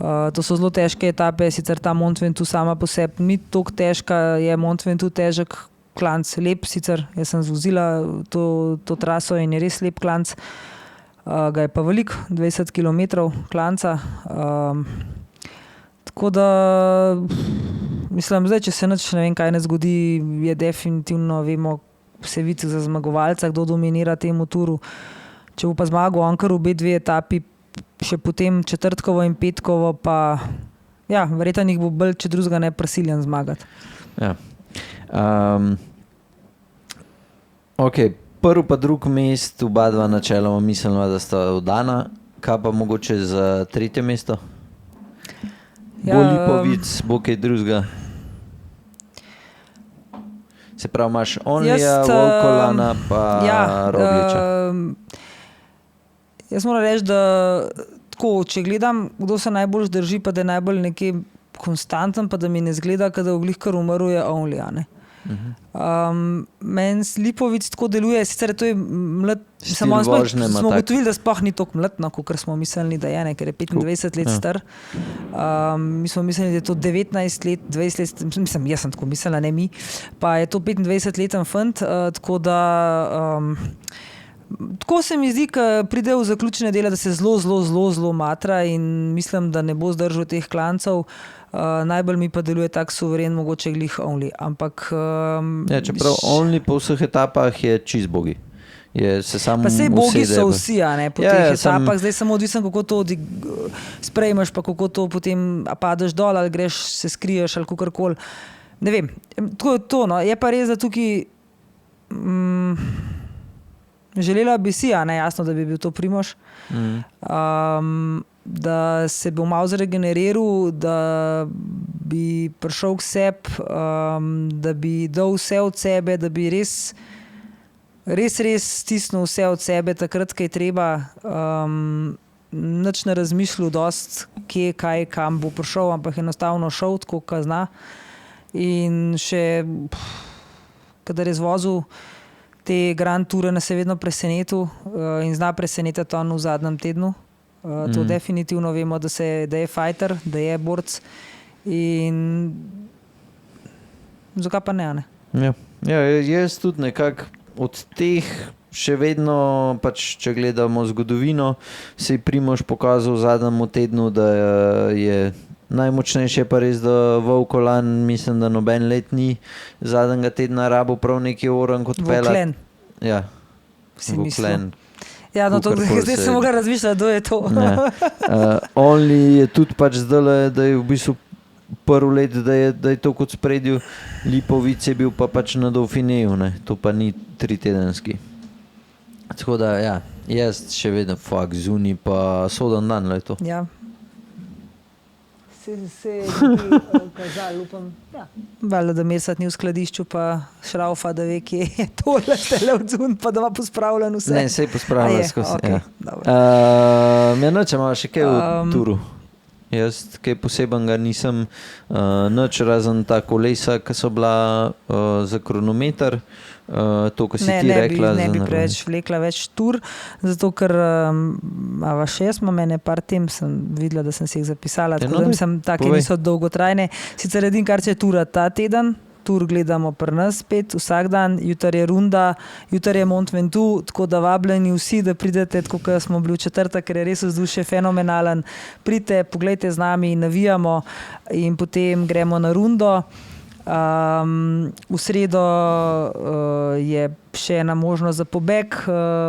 To so zelo težke etape, sicer ta Mont Ventoux sama po sebi ni toliko težka, je Mont Ventoux težek klanc, lep sicer, jaz sem zvozila to traso in je res lep klanc, ga je pa veliko, 20 km klanca, tako da mislim, zdaj, če se nič ne vem kaj ne zgodi, je definitivno, vemo, vse vici za zmagovalca, kdo dominira temu turu, če bo pa zmagal on kar obe 2 etapi, še potem četrtkovo in petkovo, pa ja, verjetno jih bo bolj, če drugega ne, prisiljen zmagati. Ja. Ok, prvi pa drug mest, oba dva načeloma mislila, da sta oddana, kaj pa mogoče za 3. mesto? Ja, bo Lipovic, bo kaj drugega? Se pravi, imaš Onlija, Volkolana pa Rogliča. Jaz moram reči, da tako, če gledam, kdo se najbolj drži, pa da je najbolj nekje konstanten, pa da mi ne zgleda, da je oglih kar umrl, je Onlija. Meni Lipovic tako deluje, sicer to je mlad, smo ugotovili, da sploh ni toliko mlad, kot smo mislili, da je, ker je 25 let star. Mi smo mislili, da je to 19 let, 20 let, mislim, jaz sem tako mislila, ne mi, pa je to 25-leten fant, tako da tako se mi zdi, ko pride v zaključne dele, da se zelo matra in mislim, da ne bo zdržal teh klancev. Najbolj mi pa deluje tak suveren, mogoče glih Only. Ampak čeprav Only po vseh etapah je čist bogi. Pa sej bogi so vsi, po teh etapah. Zdaj samo odvisen, kako to sprejmeš, pa kako to potem padeš dol ali greš, se skriješ ali kakorkoli. Ne vem, tako je to. Je pa res, da tukaj želela bi si, jasno, da bi bil to Primož, da se bo malo zregeneriral, da bi prišel k sebi, da bi dal vse od sebe, da bi res stisnil vse od sebe takrat, kaj je treba, nič ne razmišljal dost, kje, kaj, kam bo prišel, ampak enostavno šel tako, kot zna. In še, kadar je zvozil te Grand Toure, nas je vedno presenetil in zna presenetiti on v zadnjem tednu. To definitivno vemo, da je fighter, da je borc in zakaj pa ne? Ja, jaz tudi nekako od teh še vedno, pač, če gledamo zgodovino, se je Primož pokazal v zadnjem tednu, da je najmočnejše pa res, da Vovkolan, mislim, da noben let ni zadnjega tedna rabo prav neki oran kot pelat. Voklen. Ja, Si Voklen. Ja, no, to, Kakorkoli zdaj se- sem mogla razmišljati, kdo je to. Only je tudi pač zdaj, da je v bistvu prvi let, da je to kot spredju. Lipovic je bil pa pač na Dauphineju, ne? To pa ni 3-tedenski. Tako da, ja, jaz še vedno fakt zunaj, pa soden dan je to. Ja. Se kazal, upam. Ja. Valjda, da Mersat ni v skladišču, pa šraufa, da ve, kje je tole tele odzun, pa da ima pospravljen vse. Ne, se je pospravljal A je? skozi. Okej, Ja. dobro. Ja, noče ima še kaj v turu. Jaz kaj posebenega nisem, nič razen ta kolesa, ki so bila za kronometer, to, ko si ti rekla. Ne za bi naravne. preveč vlekla več tur, zato ker ava še jaz imam ene par tem, sem videla, da sem si jih zapisala, Ja, tako no, da daj, sem take povej. niso dolgotrajne. Sicer edin, kar če je tura ta teden, tur gledamo pri nas spet vsak dan, jutri je runda, jutri je Mont Ventoux, tako da vabljeni vsi, da pridete, tako kot smo bili v četrtek, ker je res vzdušje fenomenalen. Pridite, poglejte z nami, navijamo in potem gremo na rundo. V sredo je še ena možnost za pobeg,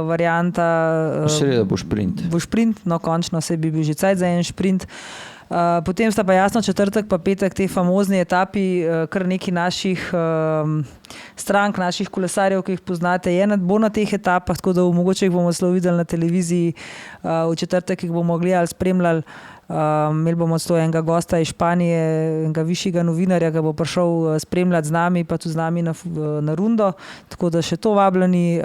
varianta. V sredo bo šprint. Bo šprint, no končno se bi bil že cajt za en šprint. Potem sta pa jasno četrtek pa petek te famozni etapi, kar neki naših strank, naših kolesarjev, ki jih poznate, bo na teh etapah, tako da mogoče jih bomo celo videli na televiziji, v četrtek jih bomo gledali, spremljali. Imeli bomo celo enega gosta iz Španije, enega višjega novinarja, ki bo prišel spremljati z nami, pa tudi z nami na rundo, tako da še to vabljeni,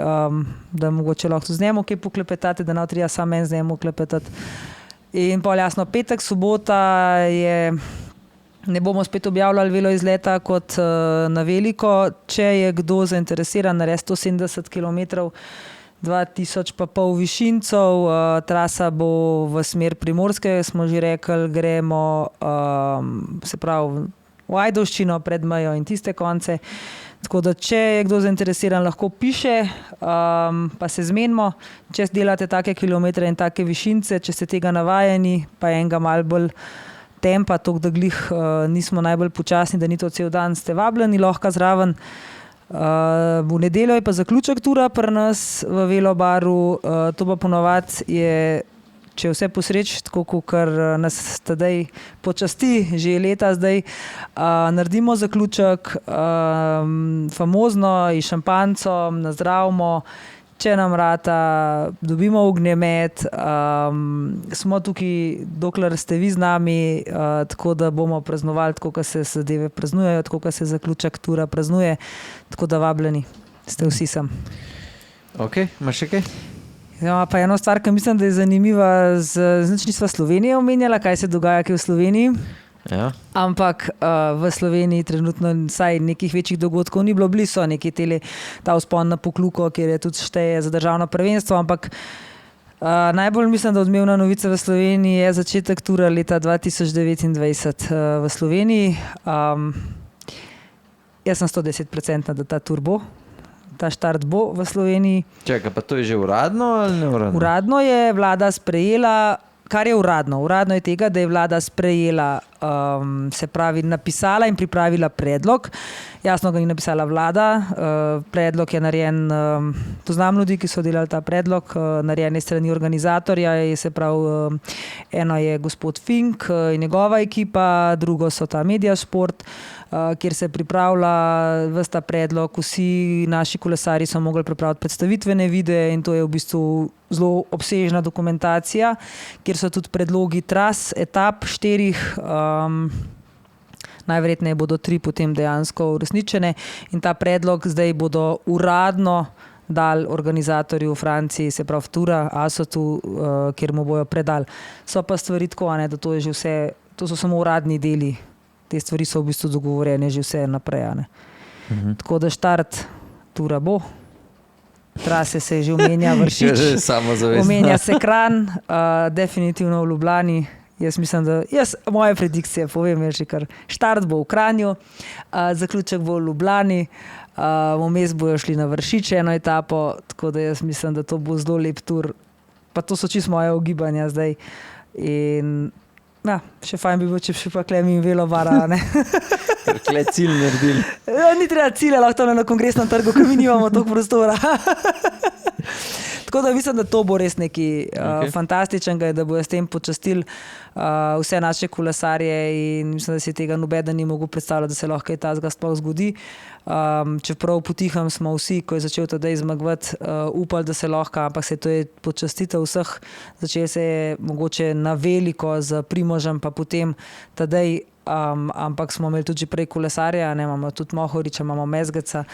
da mogoče lahko z njemu kaj poklepetate, da ne treba samo en z njemu klepetati. In pol jasno, petek, sobota je, ne bomo spet objavljali velo izleta kot na veliko, če je kdo zainteresiran narediti 170 km, 2000 pa pol višincov, trasa bo v smer Primorske, smo že rekli, gremo se pravi v Ajdovščino pred mejo in tiste konce. Tako da, če je kdo zainteresiran, lahko piše, pa se zmenimo, če delate take kilometre in take višince, če ste tega navajeni, pa enega malo bolj tempa, tako da glih nismo najbolj počasni, da ni to cel dan, ste vabljeni, lahko zraven. V nedeljo je pa zaključek tura pri nas v Velobaru, to pa ponovadi je, če vse posreč, tako kot nas tedaj počasti, že leta zdaj, naredimo zaključek, famozno in šampanjcom, nazdravimo, če nam rata, dobimo ognjemet, smo tukaj, dokler ste vi z nami, tako da bomo praznovali, tako kot se zadeve praznujejo, tako kot se zaključek tura praznuje, tako da vabljeni ste vsi sem. Ok, imaš še kaj? Ja, pa eno stvar, ki mislim, da je zanimiva, nič nisva Slovenije omenjala, kaj se dogaja v Sloveniji, Ja. ampak v Sloveniji trenutno vsaj nekih večjih dogodkov ni bilo, bili so neki ta vzpon na Pokluko, kjer je tudi šteje za državno prvenstvo, ampak najbolj mislim, da odmevna novica v Sloveniji je začetek tura leta 2029 v Sloveniji. Jaz sem 110%, da ta tur bo. Ta štart bo v Sloveniji. Čakaj, pa to je že uradno ali neuradno? Uradno je vlada sprejela, kar je uradno. Uradno je tega, da je vlada sprejela, se pravi, napisala in pripravila predlog. Jasno ga ni napisala vlada, predlog je narejen, poznam ljudi, ki so delali ta predlog, narejen je strani organizatorja, se pravi, eno je gospod Fink in njegova ekipa, drugo so ta Mediasport, kjer se pripravlja ves ta predlog, vsi naši kolesarji so mogli pripraviti predstavitvene videe in to je v bistvu zelo obsežna dokumentacija, kjer so tudi predlogi tras, etap 4, najverjetneje bodo 3 potem dejansko uresničene in ta predlog zdaj bodo uradno dal organizatorju v Franciji, se pravi Tura, Asotu, kjer mu bojo predali. So pa stvari tako, da to je že vse, to so samo uradni deli. Te stvari so v bistvu dogovorjene že vse naprej. Tako da štart Tura bo, trase se že omenja Vršič, Samozavestno. omenja se Kranj, definitivno v Ljubljani Jaz mislim, da moje predikcije povem, je že kar štart bo v Kranju, zaključek bo v Ljubljani, vmes bojo šli na Vršiče eno etapo, tako da jaz mislim, da to bo zelo lep tur. Pa to so čisto moje ugibanja zdaj. In ja, še fajn bi bilo, če še pa klemi in velo vara, ne. Kle cilj naredili. Ni treba cilja, lahko to na kongresnem trgu, ker mi nimamo toliko prostora. Tako da mislim, da to bo res nekaj fantastičnega, da bojo s tem počastili vse naše kolesarje in mislim, da si tega nobeden ni mogel predstavljati, da se lahko kaj tazga sploh zgodi. Čeprav potiham smo vsi, ko je začel tedaj zmagovati, upali, da se lahko, ampak to je počastitev vseh. Začel se je mogoče na veliko z Primožem, pa potem tedaj, ampak smo imeli tudi prej kolesarja, ne, imamo tudi Mohoriča, imamo Mezgeca.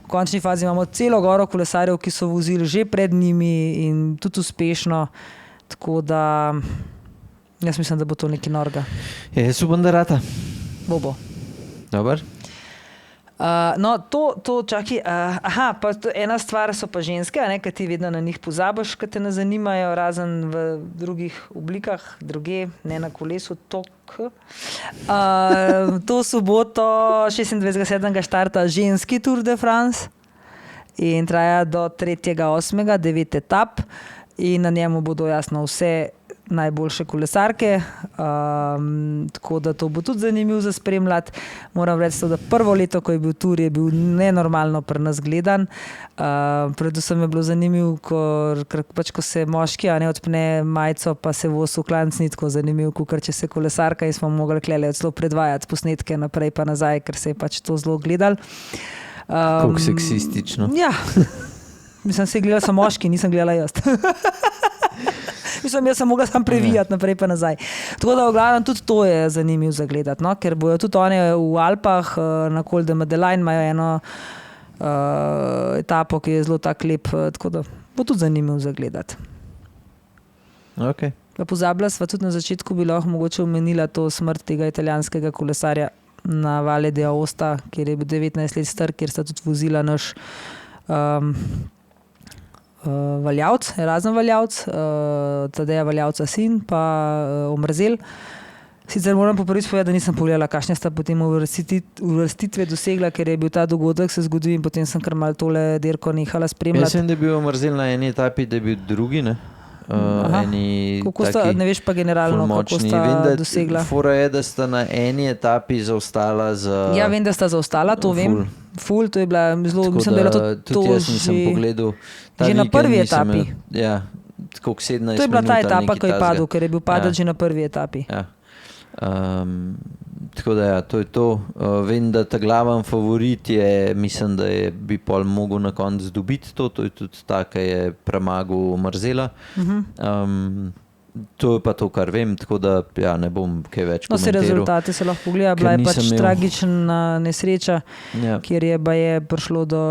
V končni fazi imamo celo goro kolesarjev, ki so vozili že pred njimi in tudi uspešno, tako da jaz mislim, da bo to nekaj norga. Jaz upam, da rata. Bo. Dobar. No, to čakaj, pa ena stvar so pa ženske, ki ti vedno na njih pozabiš, ki te ne zanimajo, razen v drugih oblikah, druge, ne na kolesu, to soboto 26.7. štarta ženski Tour de France in traja do 3.8. 9 etap in na njemu bodo jasno vse najboljše kolesarke, tako da to bo tudi zanimivo za spremljati. Moram reči, da prvo leto, ko je bil tur, je bil nenormalno pri nas gledan. Predvsem je bilo zanimivo, ko se moški odpne majico, pa se vozi v klanc, ni tako zanimivo, ker če se kolesarka in smo mogli klele celo predvajati posnetke naprej pa nazaj, ker se je pač to zelo gledal. Koliko seksistično. Ja, mislim, se je gledala samo moški, nisem gledala jaz. Mislim, jaz sem mogla sam previjati naprej pa nazaj. Tako da v glavnem tudi to je zanimivo za gledati, no? Ker bojo tudi one v Alpah na Col de Madeleine imajo eno etapo, ki je zelo tak lep, tako da bo tudi zanimivo za gledati. Okay. Pozabila sva tudi na začetku, bi lahko mogoče omenila to smrt tega italijanskega kolesarja na Valle d'Aosta, kjer je bil 19 let star, kjer sta tudi vozila naš Valjavc, Erasmus Valjavc, Tadeja Valjavca sin, pa Omrzel. Sicer moram po prvič povedati, da nisem pogledala, kakšne sta potem uvrstitve dosegla, ker je bil ta dogodek se zgodil in potem sem kar malo tole dirko nehala spremljati. Jaz sem, da je bil Omrzel na eni etapi, da je bil drugi, ne? Kako sta, ne veš pa generalno, kako sta dosegla. Fora je, da sta na eni etapi zaostala za... Ja, vem, da sta zaostala, to vem. Ful, to je bila zelo, mislim, da je bila to jaz nisem pogledal. Že na prvi etapi. Ja, koliko 17 minut. To je bila ta etapa, ko je padel, ker je bil padel že na prvi etapi. Ja. Tako da ja, to je to. Vem, da ta glaven favorit je, mislim, da bi pol mogel na koncu dobiti to je tudi ta, ki je premagal Mrzela. To je pa to, kar vem, tako da ja, ne bom kaj več komentiral. No, se rezultate se lahko pogleda, bila je pač tragična nesreča, kjer je prišlo do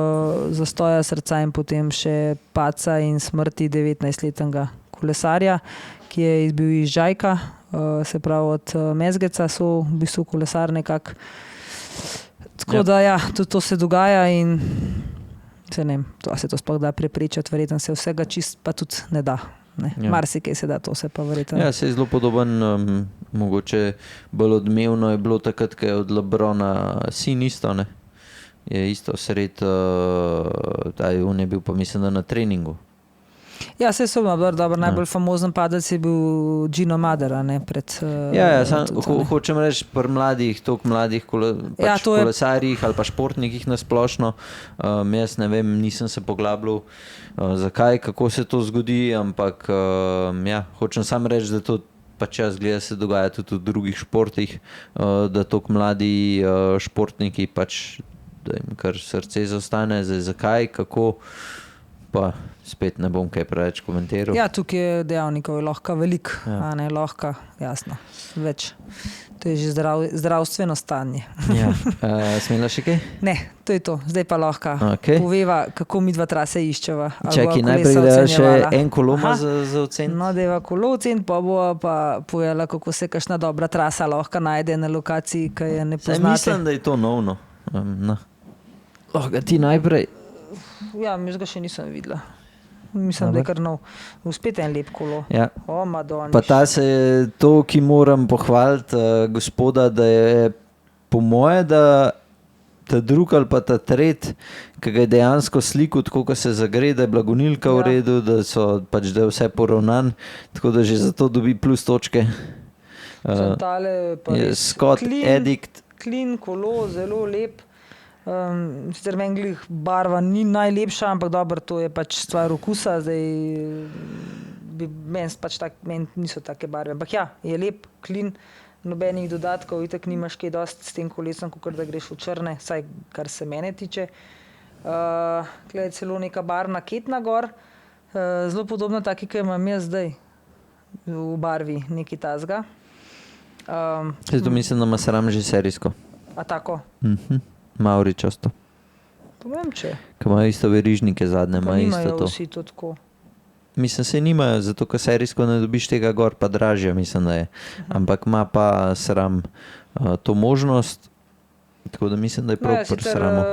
zastoja srca in potem še padca in smrti 19-letnega kolesarja, ki je bil iz Žajka, se pravi od Mezgeca, so v bistvu kolesar nekako. Tako da ja, tudi to se dogaja in se ne vem, se to sploh da preprečati, verjetno se vsega čist pa tudi ne da. Marsikaj se da, to se pa verjetno. Ja, se je zelo podoben, mogoče bolj odmevno je bilo takrat, ko je od Lebrona sin isto, ne? Je isto sred, on je bil pa mislim, da na treningu. Ja, se so dobro, najbolj famozen padec je bil Gino Madera, ne, pred... Hočem reči, pri mladih, toliko mladih kolesarjih ali pa športnikih nasplošno, jaz ne vem, nisem se poglabljal, zakaj, kako se to zgodi, ampak hočem sam reči, da to pač jaz gleda se dogaja tudi v drugih športih, da toliko mladi športniki pač, da jim kar srce zostane, zakaj, kako, pa spet ne bom kaj preveč komentiral. Ja, tukaj je dejavnikov lahko veliko, a ne lahko, jasno, več. To je že zdravstveno stanje. Ja. Smela še kaj? Ne, to je to. Zdaj pa lahko poveva, kako mi dva trase iščeva. Čakaj, najprej da še en kolo ima za ocen. No, deva kolo ocen, pa bo pa povedala, kako se kakšna dobra trasa lahko najde na lokaciji, ki je ne poznate. Mislim, da je to novno. Lahko ti najprej... Ja, mi ga še nisem videla. Mislim, da je kar nov. Spet en lep kolo. Ja. O, Madonna. Pa ta se je to, ki moram pohvaliti gospoda, da je po moje, da ta drug ali pa ta tret, ki ga je dejansko slikal, tako ko se zagre, da je bila gonilka v redu, da je vse poravnan, tako da že zato dobi plus točke. Scott Addict. Clean kolo, zelo lep. Sicer meni glih barva ni najlepša, ampak dobro, to je pač stvar okusa, zdaj meni niso take barve, ampak ja, je lep, clean, nobenih dodatkov, itak nimaš kaj dosti s tem kolesom, kakor da greš v črne, saj kar se mene tiče. Tukaj je celo neka barvna ketna gor, zelo podobno taki, ki imam jaz zdaj v barvi, neki tazga. To mislim, da ima sram že serijsko. A tako? Mauričasto. To vem, če. Ko imajo isto verižnike zadnje, Pa imajo isto nimajo to. vsi to tako. Mislim, se nimajo, zato ker serijsko ne dobiš tega gor, pa dražje, mislim, da je. Ampak ima pa sram to možnost, tako da mislim, da je prav pri sramu.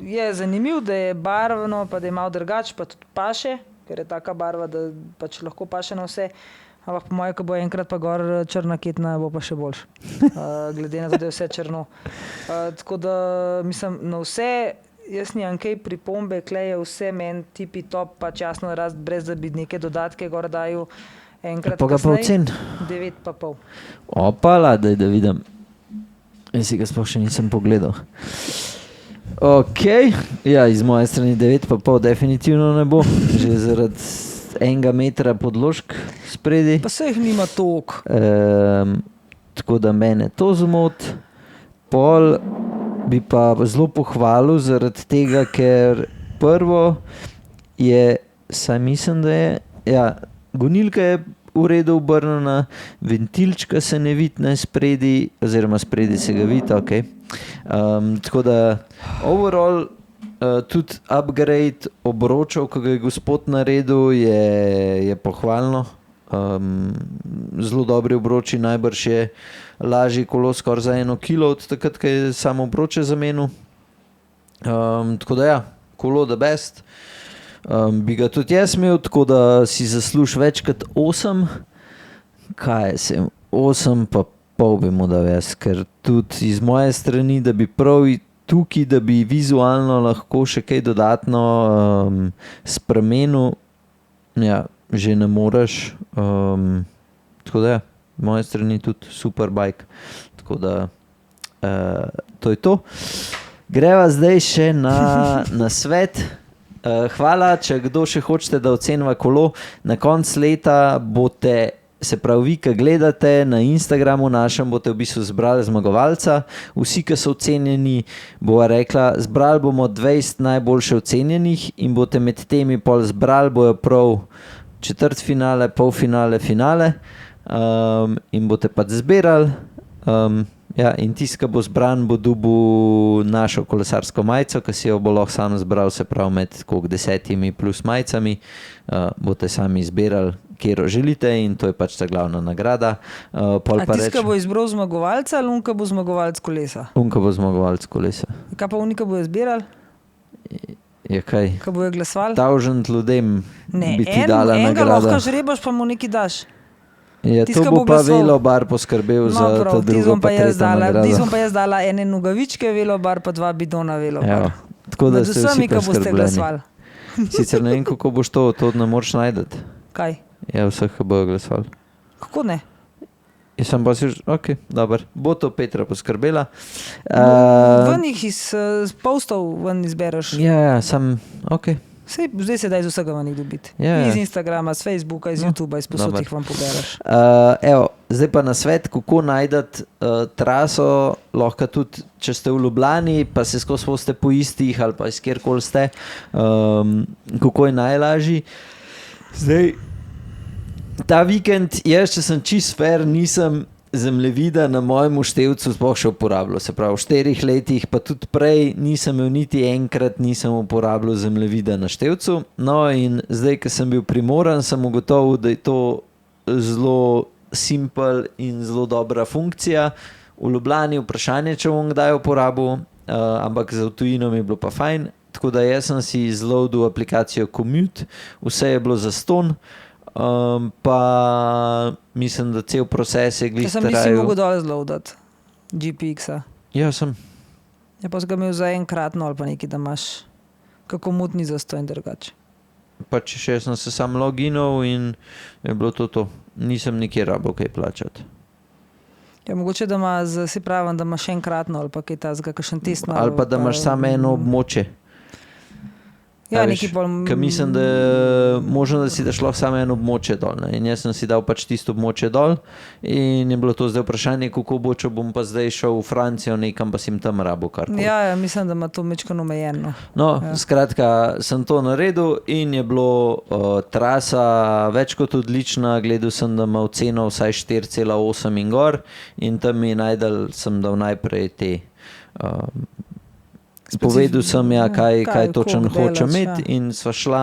Je zanimiv, da je barvno, pa da je malo drugač, pa tudi paše, ker je taka barva, da pač lahko paše na vse. Ampak po moje, ko bo enkrat pa gor črna ketna, bo pa še boljš. Glede na to, da je vse črno. Tako da mislim, na vse, jaz nimam kaj pripombe, klej je vse meni tipi top, pač jasno rast, brez da bi neke dodatke gor daju enkrat Pa ga pa ocen? 9,5. Opala, da vidim. Jaz si ga sploh še nisem pogledal. Ok, ja, iz moje strani 9,5 definitivno ne bo, že zaradi enega metra podložk spredi. Pa se jih nima toliko. Tako da mene to zmot. Pol bi pa zelo pohvalil zaradi tega, ker prvo je, saj mislim, da je, ja, gonilka je v redu obrnjena, ventilčka se ne vidi spredi, oziroma spredi se ga vidi, ok. Tako da overall tudi upgrade obročev, ki ga je gospod naredil, je pohvalno. Zelo dobri obroči, najbrž je lažji kolo skoraj za 1 kilo od takrat, ko je samo obroče zamenil. Tako da ja, kolo the best. Bi ga tudi jaz imel, tako da si zasluž več kot 8. Kaj je sem? 8 pa pol bi mu dal jaz, ker tudi iz moje strani, da bi prav tukaj, da bi vizualno lahko še kaj dodatno spremenil, ja, že ne moreš. Tako da ja, moje strani tudi super bike. Tako da to je to. Greva zdaj še na svet. Hvala, če kdo še hočete, da ocenva kolo. Na koncu leta boste, se pravi vi, ki gledate na Instagramu našem, boste v bistvu zbrali zmagovalca. Vsi, ki so ocenjeni, bova rekla, zbrali bomo 20 najboljše ocenjenih in boste med temi pol zbrali, bojo prav četrtfinale, polfinale, finale in boste pač zbirali. Ja, in tisti, ki bo zbran, bo dobil našo kolesarsko majico, ki si jo bo lahko sam zbral, se pravi med 10 plus majicami. Boste sami izbirali, kjer želite in to je pač ta glavna nagrada. A tisti, ki bo izbral zmagovalca ali unka bo zmagovalc kolesa? Unka bo zmagovalc kolesa. Kaj pa unika bo izbirali? Je kaj? Kaj bo je glasovali? 1000 ljudem ne, bi ti dala enega nagrada. lahko žrebaš, pa mu nekaj daš. Ja, to bo pa Velobar poskrbel za ta drugo pa tretja nagrada. Tizom pa jaz dala 1 nogavičke Velobar, pa 2 bidona Velobar. Tako da ste vsi preskrbljeni. Sicer ne vem, kako boš to ne moreš najdeti. Kaj? Ja, vseh, ki bojo glasovali. Kako ne? Jaz sem pa si, ok, dober. Bo to Petra poskrbela. Ven jih iz postov ven izbereš. Ja, sem, ok. Zdaj se da iz vsega van jih dobiti. Ja. Iz Instagrama, iz Facebooka, iz YouTubea, iz posod jih vam pobereš. Evo, zdaj pa na svet, kako najdati traso, lahko tudi, če ste v Ljubljani, pa se skozi boste po istih ali pa iz kjerkoli ste, kako je najlažji. Zdaj, ta vikend, jaz, če sem čist fair, nisem zemljevida na mojem števcu sploh še uporabljal. Se pravi, v 4 letih, pa tudi prej nisem imel niti enkrat nisem uporabljal zemljevida na števcu. No in zdaj, ko sem bil primoran, sem ugotovil, da je to zelo simpel in zelo dobra funkcija. V Ljubljani vprašanje, če bom kdaj uporabil, ampak za tujino mi je bilo pa fajn. tako da jaz sem si izloadil aplikacijo Commute, vse je bilo zastonj, pa mislim, da cel proces je glih trajal. Nisi mogel dol zloadati GPX-a. Ja, sem. Ja, pa si ga imel za enkratno ali pa nekaj, da imaš kako mutni zastonj drugače. Pač še sem se sam loginal in je bilo to. Nisem nikjer rabo kaj plačati. Ja, mogoče, da si pravim, da imaš enkratno ali pa kaj tazga, kakšen test. Ali pa da imaš samo eno območje. Ja, nekaj bolj... Ker mislim, da je možno, da si daš lahko samo eno območje dol. Ne? In jaz sem si dal pač tisto območje dol in je bilo to zdaj vprašanje, kako bo, če bom pa zdaj šel v Francijo nekam, pa si jim tam rabo karkoli. Ja, mislim, da ima to mečkano omejeno. No, skratka, sem to naredil in je bilo trasa več kot odlična. Gledal sem, da ima oceno vsaj 4,8 in gor in tam mi sem dal najprej te... Povedal sem, kaj točno hočem imeti in sva šla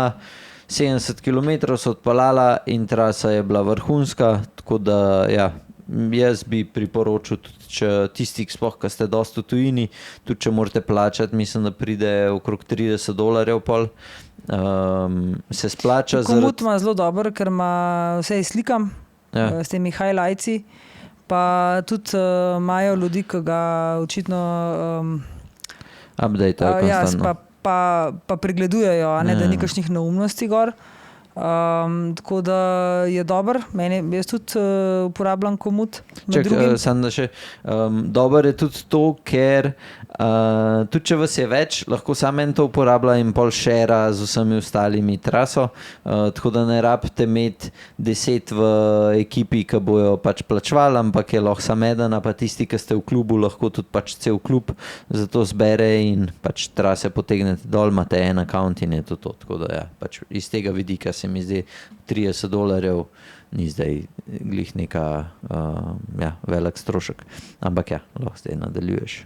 70 km, so odpeljala in trasa je bila vrhunska, tako da jaz bi priporočil tudi, če tisti, ki ste dosti v tujini, tudi če morate plačati, mislim, da pride okrog $30 pol, se splača. Komoot ima zelo dober, ker ima vse slikam s temi highlightsi, pa tudi imajo ljudi, ki ga očitno... update konstantno. Pa pregledujejo, da ni kakšnih neumnosti gor. Tako da je dober. Jaz tudi uporabljam Komoot. Dober je tudi to, ker tudi če vas je več, lahko samo en to uporablja in pol share z vsemi ostalimi traso, tako da ne rabite imeti 10 v ekipi, ki bojo pač plačevali, ampak je lahko samo eden, pa tisti, ki ste v klubu, lahko tudi pač cel klub zato zbere in pač trase potegnete dol, imate en account in je to. Tako da pač iz tega vidika se mi zdi $30 ni zdaj glih neka velik strošek. Ampak lahko zdaj nadaljuješ.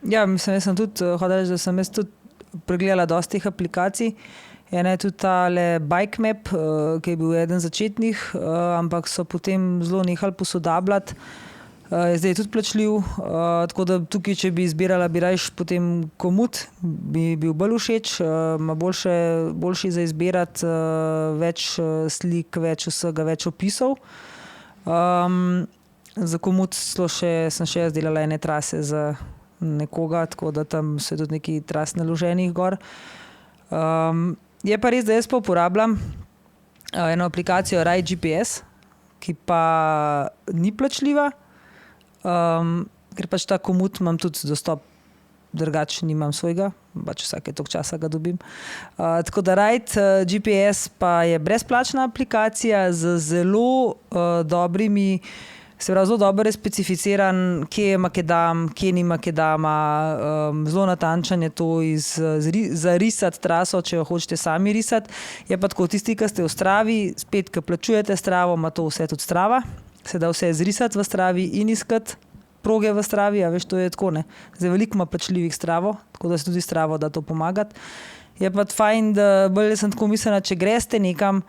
Ja, mislim, jaz sem tudi hodila reči, da sem jaz tudi pregledala dosti teh aplikacij. Ena je tudi tale Bike Map, ki je bil eden začetnih, ampak so potem zelo nehali posodabljati. Zdaj je tudi plačljiv, tako da tukaj, če bi izbirala, bi rajš potem Komoot, bi bil bolj všeč, ima boljši za izbirati, več slik, več vsega, več opisov. Za Komoot sem še jaz delala ene trase za nekoga, tako da tam so tudi neki tras naloženih gor. Je pa res, da jaz pa uporabljam eno aplikacijo Ride GPS, ki pa ni plačljiva, ker pač ta Komoot imam tudi dostop, drugače nimam svojega, pač vsake toliko časa ga dobim. Tako da Ride GPS pa je brezplačna aplikacija z zelo dobrimi, se pravi, zelo dobro je specificiran, kje je makedam, kje ni makedama, zelo natančen je to zarisati traso, če jo hočete sami risati. Je pa tako, tisti, ki ste v Stravi, spet, ki plačujete Stravo, ima to vse tudi Strava. Se da vse zrisati v Stravi in iskati proge v Stravi, veš, to je tako, ne. Zdaj veliko ima plačljivih Stravo, tako da se tudi Stravo da to pomagati. Je pa fajn, da bolj sem tako mislila, če greste nekam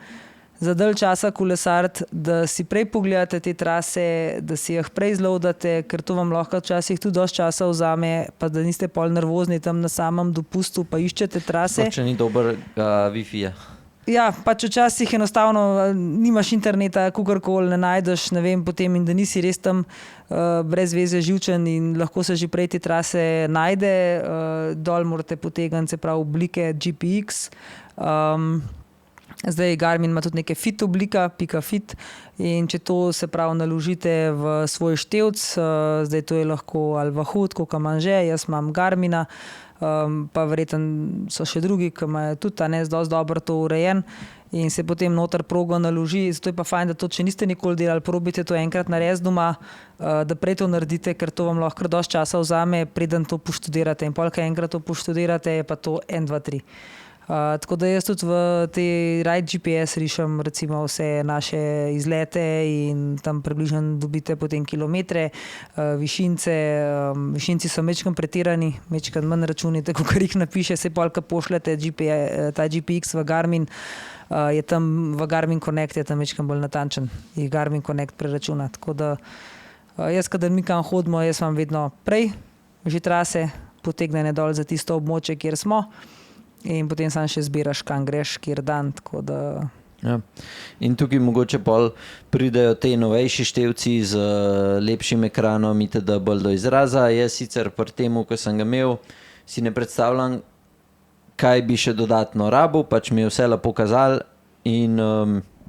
za dalj časa kolesariti, da si prej pogledate te trase, da si jih prej zloadate, ker to vam lahko včasih tudi dosti časa vzame, pa da niste pol nervozni tam na samem dopustu, pa iščete trase. Če ni dober Wi-Fi. Ja, pač včasih enostavno nimaš interneta, kakorkoli ne najdeš, ne vem, potem in da nisi res tam brez veze živčen in lahko se že prej te trase najde, dol morate potegniti, se pravi, oblike GPX. Zdaj Garmin ima tudi neke fit oblika, .fit, in če to, se pravi, naložite v svoj števc, zdaj to je lahko ali Wahoo, kot imam že, jaz imam Garmina, pa verjetno so še drugi, ki imajo tudi dosti dobro to urejen in se potem noter progo naloži. Zato je pa fajn, da to, če niste nikoli delali, probite to enkrat narediti doma, da prej to naredite, ker to vam lahko dosti časa vzame, preden to poštudirate. In polka enkrat to poštudirate, je pa to 1, 2, 3. Tako da jaz tudi v te Ride GPS rišem recimo vse naše izlete in tam približno dobite potem kilometre, višince. Višinci so mečkam pretirani, mečkam manj računite, kot jih napiše, se polka pošljete ta GPX v Garmin, je tam v Garmin Connect, je tam mečkam bolj natančen, je Garmin Connect preračuna. Tako da jaz, kadar mi kam hodimo, jaz imam vedno prej že trase potegnjene dol za tisto območje, kjer smo. in potem sam še zbiraš, kam greš, kjer dan. Tako da Ja. In tukaj mogoče pol pridejo te novejši števci z lepšim ekranom itd. Bolj do izraza. Jaz sicer pri temu, ko sem ga imel, si ne predstavljam, kaj bi še dodatno rabil, pač mi je vse lepo kazal in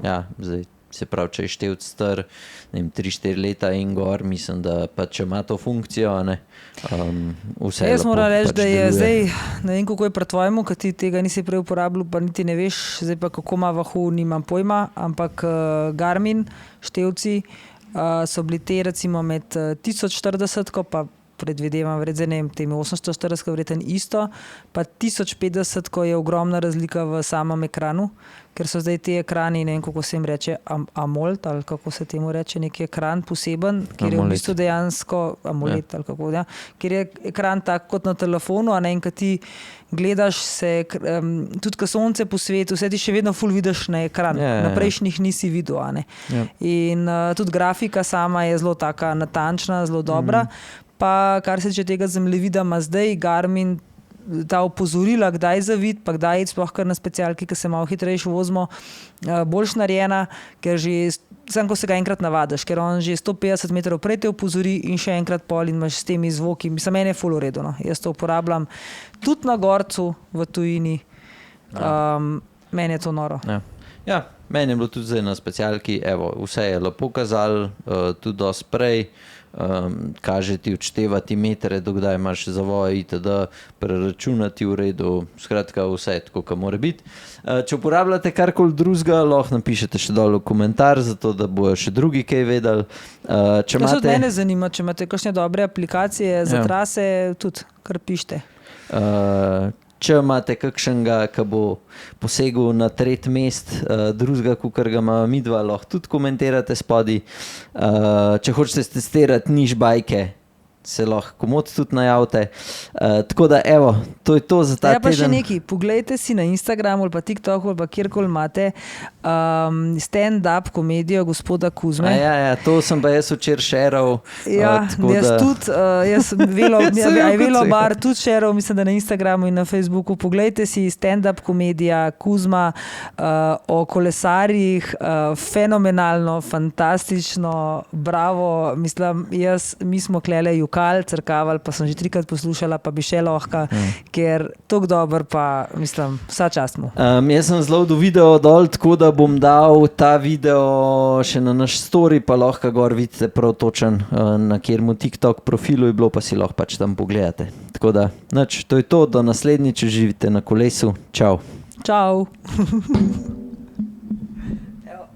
ja, zdaj se pravi, če je števc star 3-4 leta in gor, mislim, da pač ima to funkcijo, ne, vse jaz moram reči, pač da je deluje. zdaj, ne vem, kako je pri tvojemu, ker ti tega nisi prej uporabljal, pa niti ne veš, zdaj pa kako ima vahu, nimam pojma, ampak Garmin števci so bili te recimo med 1040, pa predvidevam, zdaj ne vem, tem 840 vreten isto, pa 1050, ko je ogromna razlika v samem ekranu, ker so zdaj te ekrani, ne vem, kako se jim reče, AMOLED, ali kako se temu reče, neki ekran poseben, kjer je v bistvu dejansko AMOLED, ali kako, ja, kjer je ekran tak kot na telefonu, a ne, in kad ti gledaš se, tudi ko sonce po svetu, vse ti še vedno ful vidiš na ekran, na prejšnjih nisi videl, a ne. In tudi grafika sama je zelo taka natančna, zelo dobra, pa kar se tiče tega zemljevida, ima zdaj Garmin ta opozorila, kdaj zavid, pa kdaj sploh kar na specialki, ki se malo hitrejše vozimo, boljš narejena, ker že samo ko se ga enkrat navadiš, ker on že 150 metrov prej te opozori in še enkrat pol in imaš s temi zvoki. Mislim, meni je ful v redu, no. Jaz to uporabljam tudi na gorcu v tujini. Meni je to noro. Ja, meni je bilo tudi zdaj na specialki, evo, vse je lepo kazal, tudi dosti prej, kaže ti odštevati metre, dokdaj imaš zavoj itd., preračunati v redu, skratka vse tako, kot mora biti. Če uporabljate karkoli drugega, lahko napišete še dol v komentar, zato da bojo še drugi kaj vedeli. Če To se imate, mene zanima, če imate kakšne dobre aplikacije za trase, tudi kar pišite. če imate kakšnega, ki bo posegel na tretji mest, drugega, kot ga ima midva, lahko tudi komentirate spodaj. Če hočete testirati niž bajke, se lahko komod tudi najavite. Tako da, evo, to je to za ta Ja, pa še teden. nekaj, poglejte si na Instagramu ali pa TikToku ali pa kjerkoli imate stand-up komedijo gospoda Kuzme. Ja, to sem pa jaz včeraj šeral. Ja, jaz tudi, jaz sem Velo Bar tudi šeral, mislim, da na Instagramu in na Facebooku. Poglejte si stand-up komedija Kuzma o kolesarjih, fenomenalno, fantastično, bravo, mislim, mi smo klele crkaval, pa sem že 3-krat poslušala, pa bi še lahko, ker tako dober pa, mislim, vsa čast mu. Jaz sem zelo do video dol, tako da bom dal ta video še na naš story, pa lahko gor vidite prav točen, na kjermu TikTok profilu je bilo, pa si lahko pač tam pogledate. Tako da, to je to, do naslednjič, živite na kolesu. Čau. Čau.